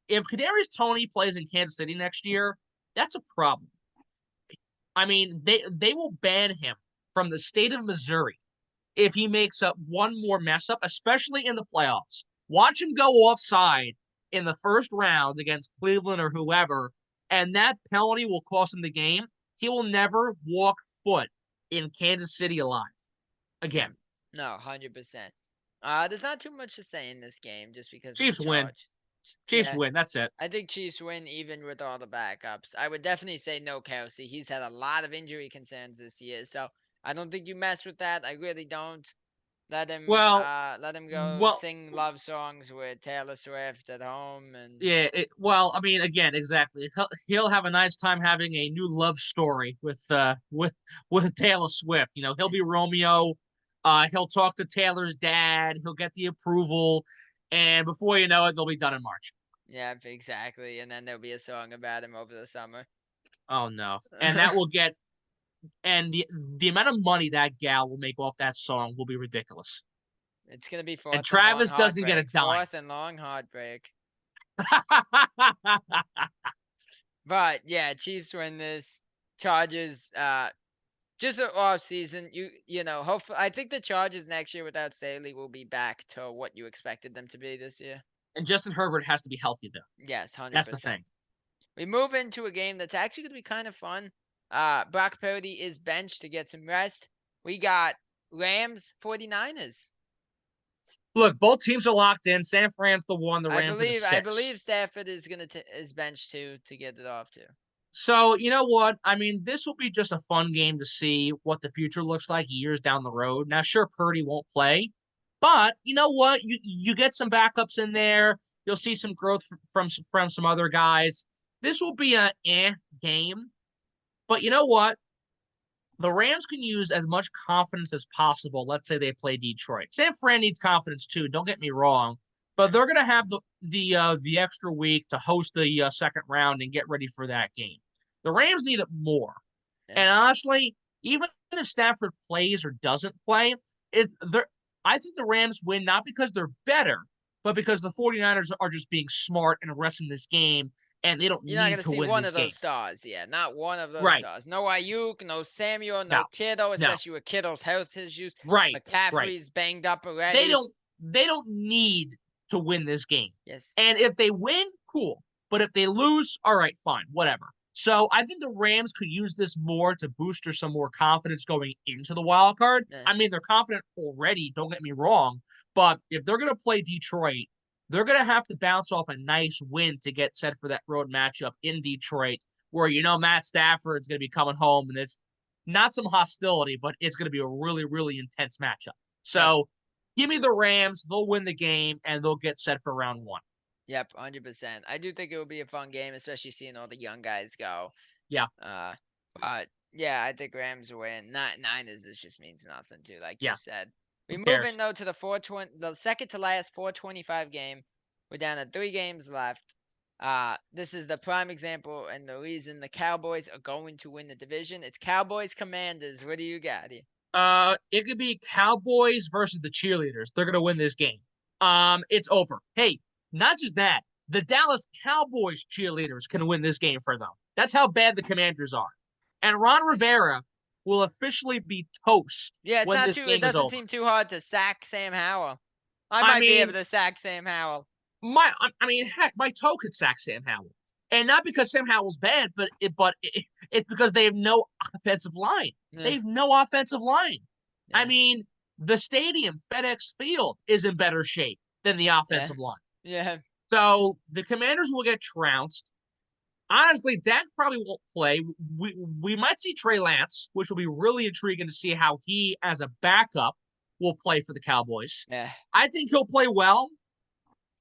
Kadarius Toney plays in Kansas City next year, that's a problem. I mean, they will ban him from the state of Missouri if he makes up one more mess up, especially in the playoffs. Watch him go offside in the first round against Cleveland or whoever, and that penalty will cost him the game. He will never walk foot in Kansas City alive again. No, 100%. There's not too much to say in this game just because of the Chiefs win. charge. Chiefs Yeah, win. That's it. I think Chiefs win even with all the backups. I would definitely say no Kelsey. He's had a lot of injury concerns this year, so I don't think you mess with that. I really don't. Well, Let him go well, sing love songs with Taylor Swift at home and yeah. I mean, again, exactly. He'll have a nice time having a new love story with Taylor Swift. You know, he'll be Romeo. He'll talk to Taylor's dad. He'll get the approval, and before you know it, they'll be done in March. yeah, exactly. And then there'll be a song about him over the summer. Oh no! And that will get and the amount of money that gal will make off that song will be ridiculous. It's gonna be And fourth and long Travis doesn't get a heartbreak. dime. Fourth and long heartbreak. But yeah, Chiefs win this. Chargers, just an off season. You know, hopefully, I think the Chargers next year without Staley will be back to what you expected them to be this year. And Justin Herbert has to be healthy though. Yes, hundred That's the percent. thing. We move into a game that's actually gonna be kind of fun. Brock Purdy is benched to get some rest. We got Rams 49ers. Look, both teams are locked in. San Fran's the one, the I Rams are the believe I six. believe Stafford is gonna is benched to get it off to. So, you know what? I mean, this will be just a fun game to see what the future looks like years down the road. Now, sure, Purdy won't play, but you know what? You get some backups in there. You'll see some growth from some other guys. This will be a game, but you know what? The Rams can use as much confidence as possible. Let's say they play Detroit. San Fran needs confidence too. Don't get me wrong, but they're going to have the extra week to host the second round and get ready for that game. The Rams need it more. Yeah. And honestly, even if Stafford plays or doesn't play, I think the Rams win not because they're better, but because the 49ers are just being smart and resting this game, and they don't You're not need gonna to see win one this of those game. stars, yeah. Not one of those Right. stars. No Ayuk, no Samuel, no No, Kittle, no. especially with Kittle's health issues. Right. Right. McCaffrey's banged up They already. don't they don't need to win this game. Yes. And if they win, cool. But if they lose, all right, fine, whatever. So I think the Rams could use this more to booster some more confidence going into the wild card. Yeah. I mean, they're confident already, don't get me wrong. But if they're going to play Detroit, they're going to have to bounce off a nice win to get set for that road matchup in Detroit, where you know Matt Stafford's going to be coming home, and it's not some hostility, but it's going to be a really, really intense matchup. So give me the Rams. They'll win the game, and they'll get set for round one. Yep, 100%. I do think it will be a fun game, especially seeing all the young guys go. Yeah. But yeah, I think Rams win. Not Niners. This just means nothing too, like Yeah. you said. We Who move cares? in though to the 420, the second to last 425 game. We're down to 3 games left. This is the prime example and the reason the Cowboys are going to win the division. It's Cowboys Commanders. What do you got here? It could be Cowboys versus the cheerleaders. They're gonna win this game. It's over. Hey, not just that. The Dallas Cowboys cheerleaders can win this game for them. That's how bad the Commanders are. And Ron Rivera will officially be toast Yeah, it's when not this too. It game is doesn't over. seem too hard to sack Sam Howell. I I might be able mean, to sack Sam Howell. heck, my toe could sack Sam Howell, and not because Sam Howell's bad, it's because they have no offensive line. They Yeah, have no offensive line. I yeah, mean, the stadium, FedEx Field, is in better shape than the yeah, offensive line. yeah, So the Commanders will get trounced. Honestly, Dak probably won't play. We might see Trey Lance, which will be really intriguing to see how he, as a backup, will play for the Cowboys. yeah. I think he'll play well.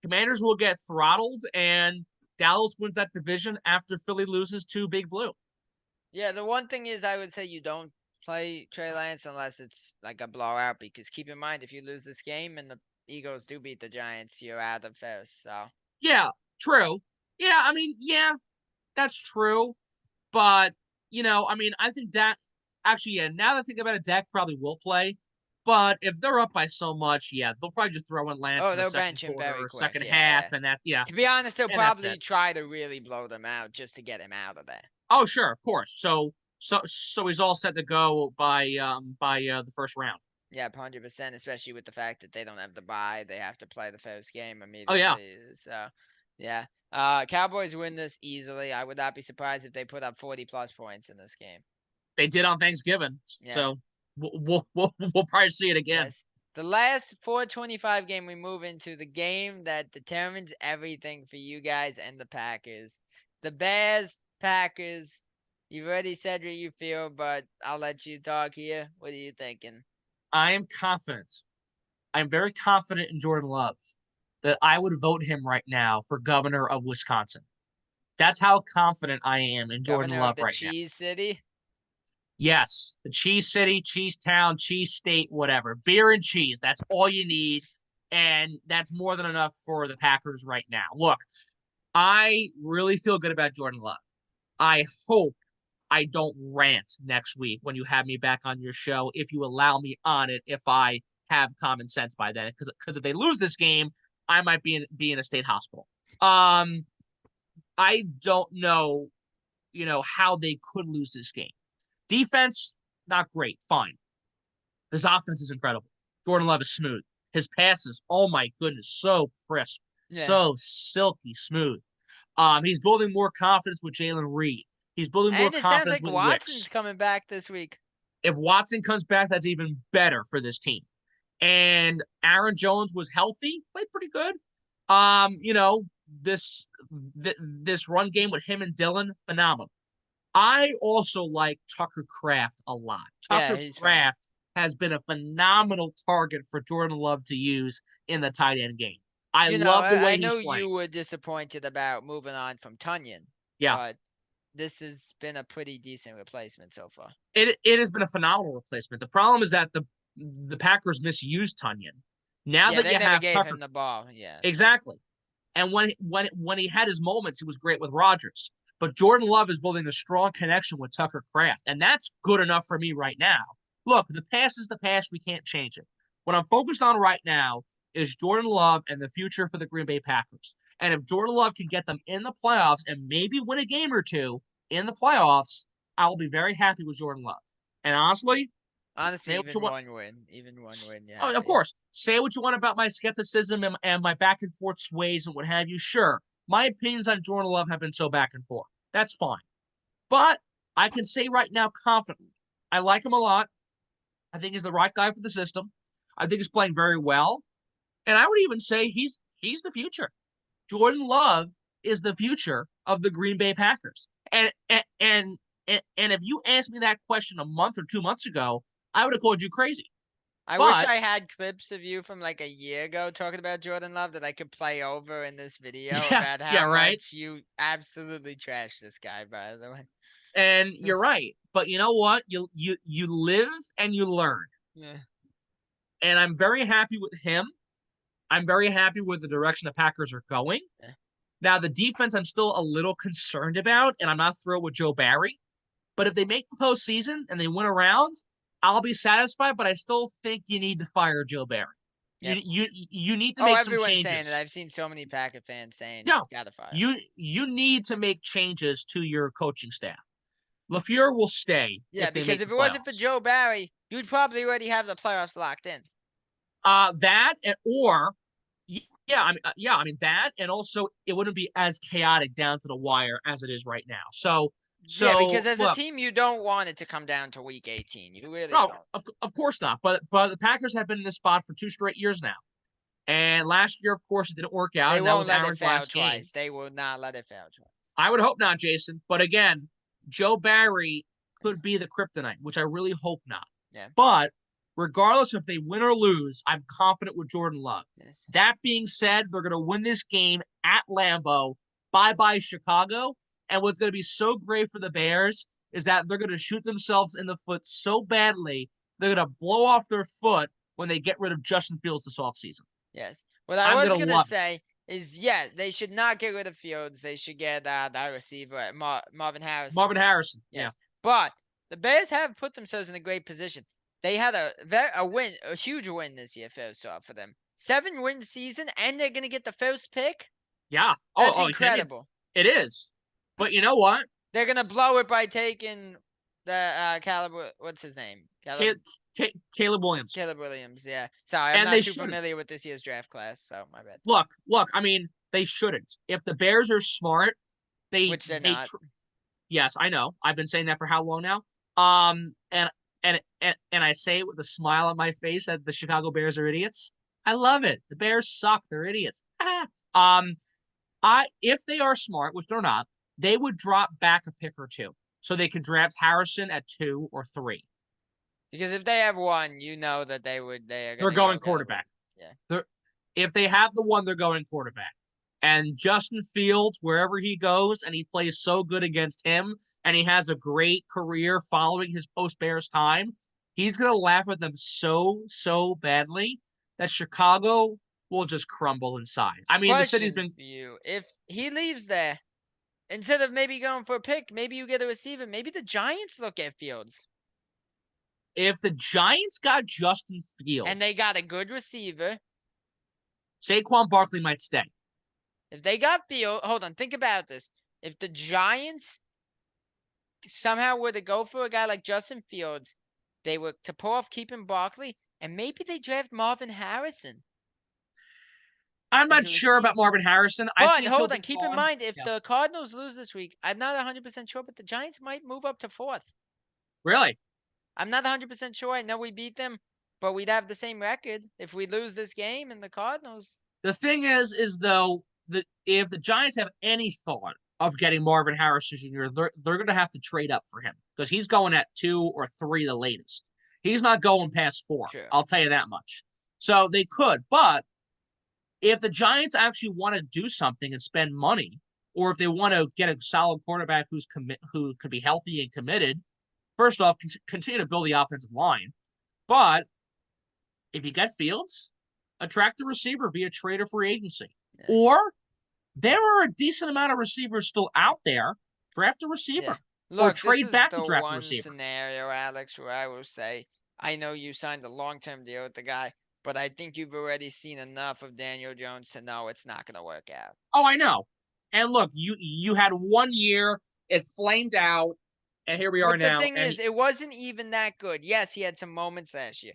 Commanders will get throttled, and Dallas wins that division after Philly loses to Big Blue. Yeah, the one thing is I would say you don't play Trey Lance unless it's like a blowout because keep in mind if you lose this game and the Eagles do beat the Giants, you're out of first. So Yeah, true. Yeah, that's true. But, I think Dak, actually, yeah, now that I think about it, Dak probably will play. But if they're up by so much, yeah, they'll probably just throw in Lance oh, in the they'll second bench him quarter very or quick. second half, Yeah. yeah, To be honest, they'll and that's probably it. try to really blow them out just to get him out of there. Oh, sure, of course. So he's all set to go by the first round. Yeah, 100%, especially with the fact that they don't have the bye. They have to play the first game Oh yeah, immediately. So, yeah. Cowboys win this easily. I would not be surprised if they put up 40 plus points in this game. they did on Thanksgiving, Yeah. so we'll probably see it again. Yes. The last 425 game, we move into the game that determines everything for you guys and the Packers. The Bears, Packers. You've already said what you feel, but I'll let you talk here. What are you thinking? I am confident. I'm very confident in Jordan Love that I would vote him right now for governor of Wisconsin. That's how confident I am in Jordan Governor of Love the right now. Cheese City? Yes, the Cheese City, Cheese Town, Cheese State, whatever. Beer and cheese. That's all you need. And that's more than enough for the Packers right now. Look, I really feel good about Jordan Love. I hope I don't rant next week when you have me back on your show, if you allow me on it, if I have common sense by then. Because if they lose this game, I might be in a state hospital. I don't know, how they could lose this game. Defense, not great. Fine. His offense is incredible. Jordan Love is smooth. His passes, oh my goodness, so crisp, Yeah. so silky smooth. He's building more confidence with Jalen Reed. He's building more And it sounds confidence like with Watson's Wicks. coming back this week. If Watson comes back, that's even better for this team. And Aaron Jones was healthy, played pretty good. Um, you know, this run game with him and Dylan, phenomenal. I also like Tucker Kraft a lot. Yeah, Tucker he's fun. Kraft has been a phenomenal target for Jordan Love to use in the tight end game. I You know, love the I way he's know playing. you were disappointed about moving on from Tunyon, Yeah, but this has been a pretty decent replacement so far. it has been a phenomenal replacement. The problem is that the Packers misused Tunyon. Now Yeah, that they you never have gave Tucker, him the ball. Yeah. exactly. And when he had his moments, he was great with Rodgers. But Jordan Love is building a strong connection with Tucker Kraft, and that's good enough for me right now. Look, the past is the past. We can't change it. What I'm focused on right now is Jordan Love and the future for the Green Bay Packers. And if Jordan Love can get them in the playoffs and maybe win a game or two in the playoffs, I will be very happy with Jordan Love. And honestly, Honestly, say what you want. even one win, you're Oh, of happy. course. Say what you want about my skepticism and my back and forth sways and what have you. Sure, my opinions on Jordan Love have been so back and forth. That's fine. But I can say right now confidently, I like him a lot. I think he's the right guy for the system. I think he's playing very well. And I would even say he's the future. Jordan Love is the future of the Green Bay Packers. And if you asked me that question a month or 2 months ago, I would have called you crazy. I wish But I had clips of you from like a year ago talking about Jordan Love that I could play over in this video yeah, about yeah, how right. much you absolutely trashed this guy, by the way. And you're right. But you know what? You live and you learn. Yeah. And I'm very happy with him. I'm very happy with the direction the Packers are going. Yeah. Now the defense I'm still a little concerned about, and I'm not thrilled with Joe Barry. But if they make the postseason and they win a round, I'll be satisfied. But I still think you need to fire Joe Barry. Yep. You need to Oh, make some everyone's saying it. changes. I've seen so many Packer fans saying it. No, Gotta fire him. you need to make changes to your coaching staff. LaFleur will stay Yeah, if they because make if the it wasn't for playoffs. Joe Barry, you'd probably already have the playoffs locked in. That or yeah, I mean that, and also it wouldn't be as chaotic down to the wire as it is right now. So, Yeah, because as a look, team, you don't want it to come down to week 18. You really no, don't. of course not. But the Packers have been in this spot for 2 straight years now, and last year, of course, it didn't work out, They and that won't was let it Aaron's fail last game. twice. They will not let it fail twice. I would hope not, Jason. But again, Joe Barry could be the kryptonite, which I really hope not. Yeah. But regardless if they win or lose, I'm confident with Jordan Love. Yes. That being said, they're going to win this game at Lambeau. Bye bye, Chicago. And what's going to be so great for the Bears is that they're going to shoot themselves in the foot so badly, they're going to blow off their foot when they get rid of Justin Fields this offseason. Yes. What I I'm was going to gonna love it. say is, yeah, they should not get rid of Fields. They should get that receiver, Marvin Harrison. Marvin Harrison. Yeah. Yes. But the Bears have put themselves in a great position. They had a huge win this year, first off, for them. 7-win season, and they're gonna get the first pick. Yeah. That's Oh, you kidding me? incredible. It is. But you know what? They're gonna blow it by taking the caliber. What's his name? Caleb Williams. Caleb Williams. Yeah. Sorry, I'm And not they too shouldn't. familiar with this year's draft class, so my bad. Look. I mean, they shouldn't. If the Bears are smart, Which they're not. yes, I know. I've been saying that for how long now? Um, and and I say it with a smile on my face that the Chicago Bears are idiots. I love it. The Bears suck. They're idiots. um, if they are smart, which they're not, they would drop back a pick or two so they can draft Harrison at 2 or 3. Because if they have one, you know that they are They're gonna going go quarterback. Yeah. If they have the one, they're going quarterback. And Justin Fields, wherever he goes, and he plays so good against him, and he has a great career following his post Bears time, he's going to laugh at them so badly that Chicago will just crumble inside. I mean, the city's Question been. for you: if he leaves there, instead of maybe going for a pick, maybe you get a receiver. Maybe the Giants look at Fields, If the Giants got Justin and they Fields, got a good receiver. Saquon Barkley might stay. If they got Fields, hold on, think about this. If the Giants somehow were to go for a guy like Justin Fields, they were to pull off keeping Barkley, and maybe they draft Marvin Harrison I'm as not a sure about receiver. Marvin Harrison. I But think he'll hold on, be keep in gone. mind if Yeah. the Cardinals lose this week, I'm not 100% sure, but the Giants might move up to 4th. Really? I'm not 100% sure. I know we beat them, but we'd have the same record if we lose this game and the Cardinals. The thing is though that if the Giants have any thought of getting Marvin Harrison Jr., they're going to have to trade up for him because he's going at 2 or 3 the latest. He's not going past 4. Sure. I'll tell you that much. So they could, but if the Giants actually want to do something and spend money, or if they want to get a solid quarterback who could be healthy and committed, first off, continue to build the offensive line. But if you get Fields, attract the receiver via trade or free agency. Yeah. Or there are a decent amount of receivers still out there. Draft a receiver. Yeah. Look, Or trade this is back the to draft a one receiver. scenario, Alex, where I will say, I know you signed a long-term deal with the guy, but I think you've already seen enough of Daniel Jones to know it's not going to work out. Oh, I know. And look, you had 1 year, it flamed out, and here we are But the now. thing is, it wasn't even that good. Yes, he had some moments last year,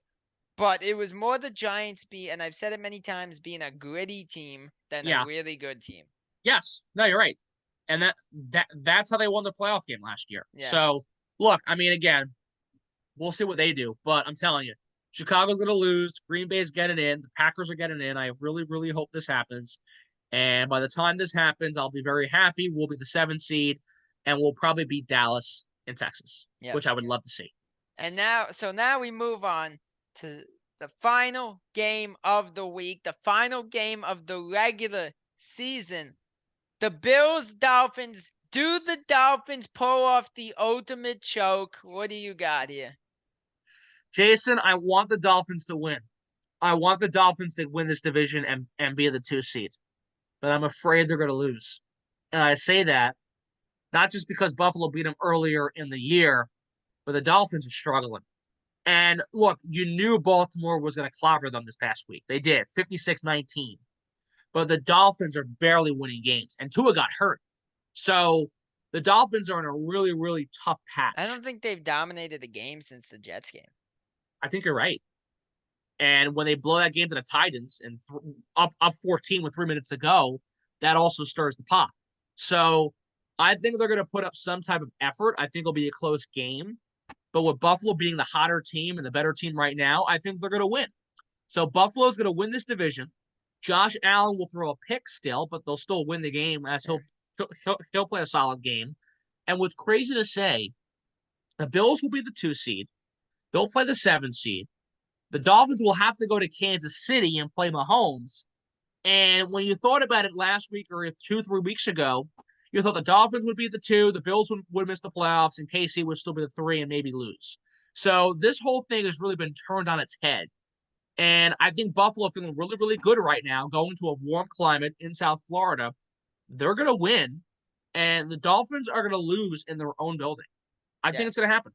but it was more the Giants and I've said it many times, being a gritty team than a yeah, really good team. yes, no, you're right. And that's how they won the playoff game last year. Yeah. So look, I mean, again, we'll see what they do, but I'm telling you, Chicago's going to lose. Green Bay's getting in. The Packers are getting in. I really hope this happens. And by the time this happens, I'll be very happy. We'll be the 7th seed, and we'll probably beat Dallas in Texas, Yep. which I would love to see. And now we move on to the final game of the week, the final game of the regular season. The Bills Dolphins. Do the Dolphins pull off the ultimate choke? What do you got here? Jason, I want the Dolphins to win. I want the Dolphins to win this division and be the 2 seed. But I'm afraid they're going to lose. And I say that not just because Buffalo beat them earlier in the year, but the Dolphins are struggling. And look, you knew Baltimore was going to clobber them this past week. They did, 56-19. But the Dolphins are barely winning games, and Tua got hurt. So The Dolphins are in a really, really tough I patch. don't think they've dominated a game since the Jets game. I think you're right. And when they blow that game to the Titans and up 14 with 3 minutes to go, that also stirs the pot. So I think they're going to put up some type of effort. I think it'll be a close game. But with Buffalo being the hotter team and the better team right now, I think they're going to win. So Buffalo's going to win this division. Josh Allen will throw a pick still, but they'll still win the game as Yeah. he'll play a solid game. And what's crazy to say, the Bills will be the 2 seed. They'll play the 7 seed. The Dolphins will have to go to Kansas City and play Mahomes. And when you thought about it last week or 2, 3 weeks ago, you thought the Dolphins would be the 2, the Bills would miss the playoffs, and KC would still be the 3 and maybe lose. So this whole thing has really been turned on its head. And I think Buffalo feeling really, really good right now, going to a warm climate in South Florida. They're going to win, and the Dolphins are going to lose in their own building. I think it's going Yes. to happen.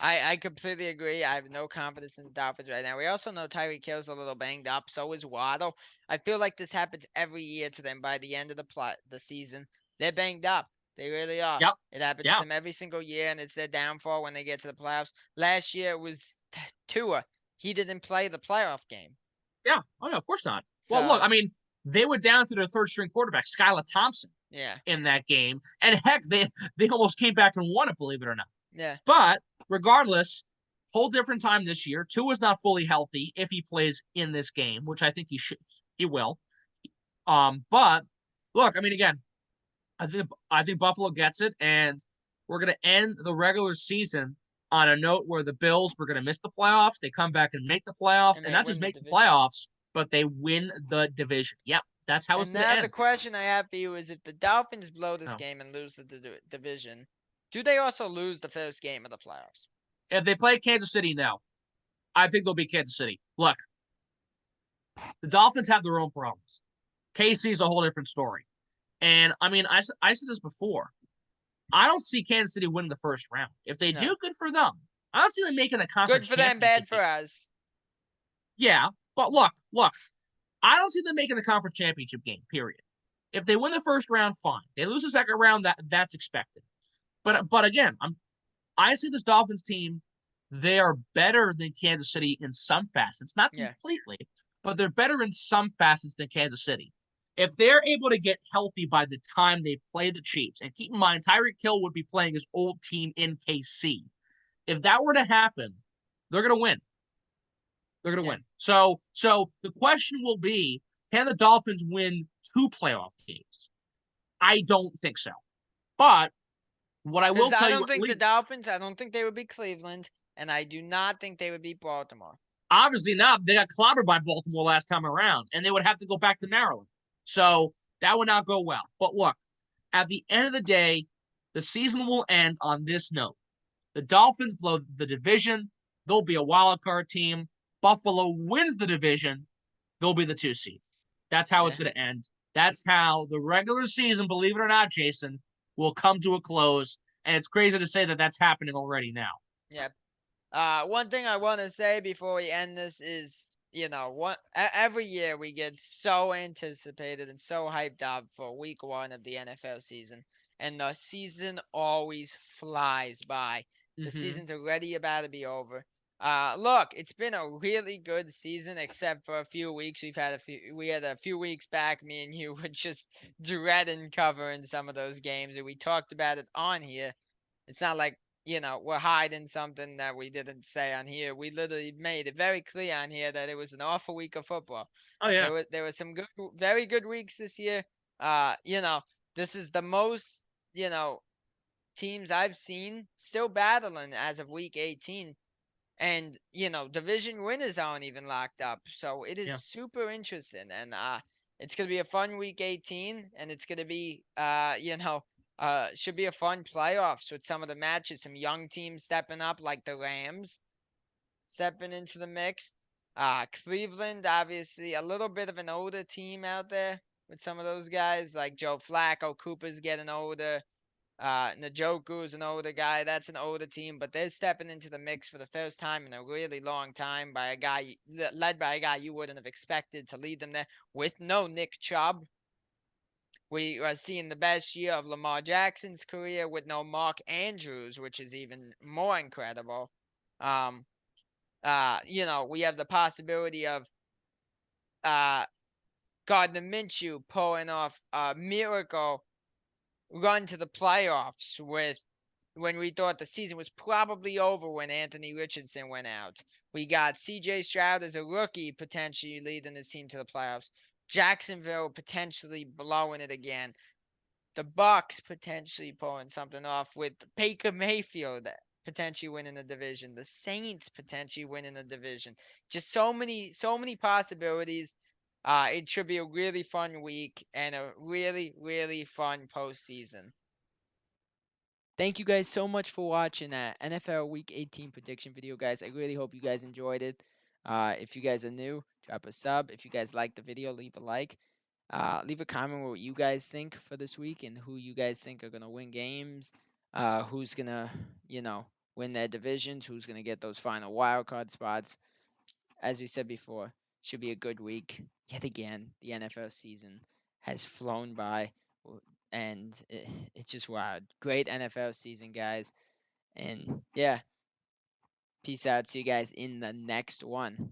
I completely agree. I have no confidence in the Dolphins right now. We also know Tyreek Hill's a little banged up. So is Waddle. I feel like this happens every year to them. By the end of the season, they're banged up. They really are. Yep. It happens to Yeah. them every single year, and it's their downfall when they get to the playoffs. Last year it was Tua. He didn't play the playoff game. Yeah. Oh, no, of course not. Well, look, So I mean, they were down to their third string quarterback, Skylar Thompson, yeah, in that game. And heck, they almost came back and won it, believe it or not. yeah, But regardless, whole different time this year. Tua is not fully healthy if he plays in this game, which I think he will. But look, I mean, again, I think Buffalo gets it, and we're gonna end the regular season on a note where the Bills were gonna miss the playoffs. They come back and make the playoffs, and and they not just win the make the division. playoffs, but they win the division. Yep, that's how it's And gonna now the end. question I have for you is: if the Dolphins blow this Oh. game and lose the division, do they also lose the first game of the playoffs? If they play Kansas City, no, I think they'll be Kansas City. Look, the Dolphins have their own problems. KC's a whole different story. And I mean, I said this before. I don't see Kansas City winning the first round. If they No. do, good for them. I don't see them making the conference Good for them, championship bad for game. us. Yeah, but look, I don't see them making the conference championship game. Period. If they win the first round, fine. They lose the second round, that's expected. But again, I see this Dolphins team. They are better than Kansas City in some facets, not Yeah. completely, but they're better in some facets than Kansas City. If they're able to get healthy by the time they play the Chiefs, and keep in mind, Tyreek Hill would be playing his old team in KC. If that were to happen, they're going to win. They're going to Yeah. win. So the question will be, can the Dolphins win 2 playoff games? I don't think so. But what I will Because I tell you, don't at think the least, Dolphins, I don't think they would beat Cleveland, and I do not think they would beat Baltimore. obviously not. They got clobbered by Baltimore last time around, and they would have to go back to Maryland. So that would not go well. But look, at the end of the day, the season will end on this note. The Dolphins blow the division. They'll be a wild card team. Buffalo wins the division. They'll be the 2 seed. That's how it's Yeah. going to end. That's how the regular season, believe it or not, Jason, will come to a close. And it's crazy to say that that's happening already now. Yep. One thing I want to say before we end this is, every year we get so anticipated and so hyped up for week 1 of the NFL season, and the season always flies by. The Mm-hmm. season's already about to be over. Look, it's been a really good season, except for a few weeks. We had a few weeks back, me and you were just dreading covering some of those games, and we talked about it on here. It's not like, we're hiding something that we didn't say on here. We literally made it very clear on here that it was an awful week of football. Oh, yeah. There were some very good weeks this year. Uh, you know, this is the most, teams I've seen still battling as of week 18. And, division winners aren't even locked up. So it is Yeah. super interesting. And it's gonna be a fun week 18, and it's gonna be should be a fun playoffs with some of the matches, some young teams stepping up like the Rams stepping into the mix. Cleveland, obviously a little bit of an older team out there with some of those guys like Joe Flacco. Cooper's getting older. Njoku's an older guy. That's an older team, but they're stepping into the mix for the first time in a really long time by a guy led by a guy you wouldn't have expected to lead them there with no Nick Chubb. We are seeing the best year of Lamar Jackson's career with no Mark Andrews, which is even more incredible. Um, we have the possibility of uh, Gardner Minshew pulling off a miracle run to the playoffs with when we thought the season was probably over when Anthony Richardson went out. We got CJ Stroud as a rookie potentially leading his team to the playoffs. Jacksonville potentially blowing it again. The Bucks potentially pulling something off with Baker Mayfield potentially winning the division. The Saints potentially winning the division. Just so many possibilities. It should be a really fun week and a really, really fun postseason. Thank you guys so much for watching that NFL Week 18 prediction video, guys. I really hope you guys enjoyed it. If you guys are new, drop a sub. If you guys liked the video, leave a like. Leave a comment what you guys think for this week and who you guys think are gonna win games. Who's gonna, win their divisions? Who's gonna get those final wild card spots? As we said before, should be a good week. Yet again, the NFL season has flown by, and it's just wild. Great NFL season, guys. And yeah, peace out. See you guys in the next one.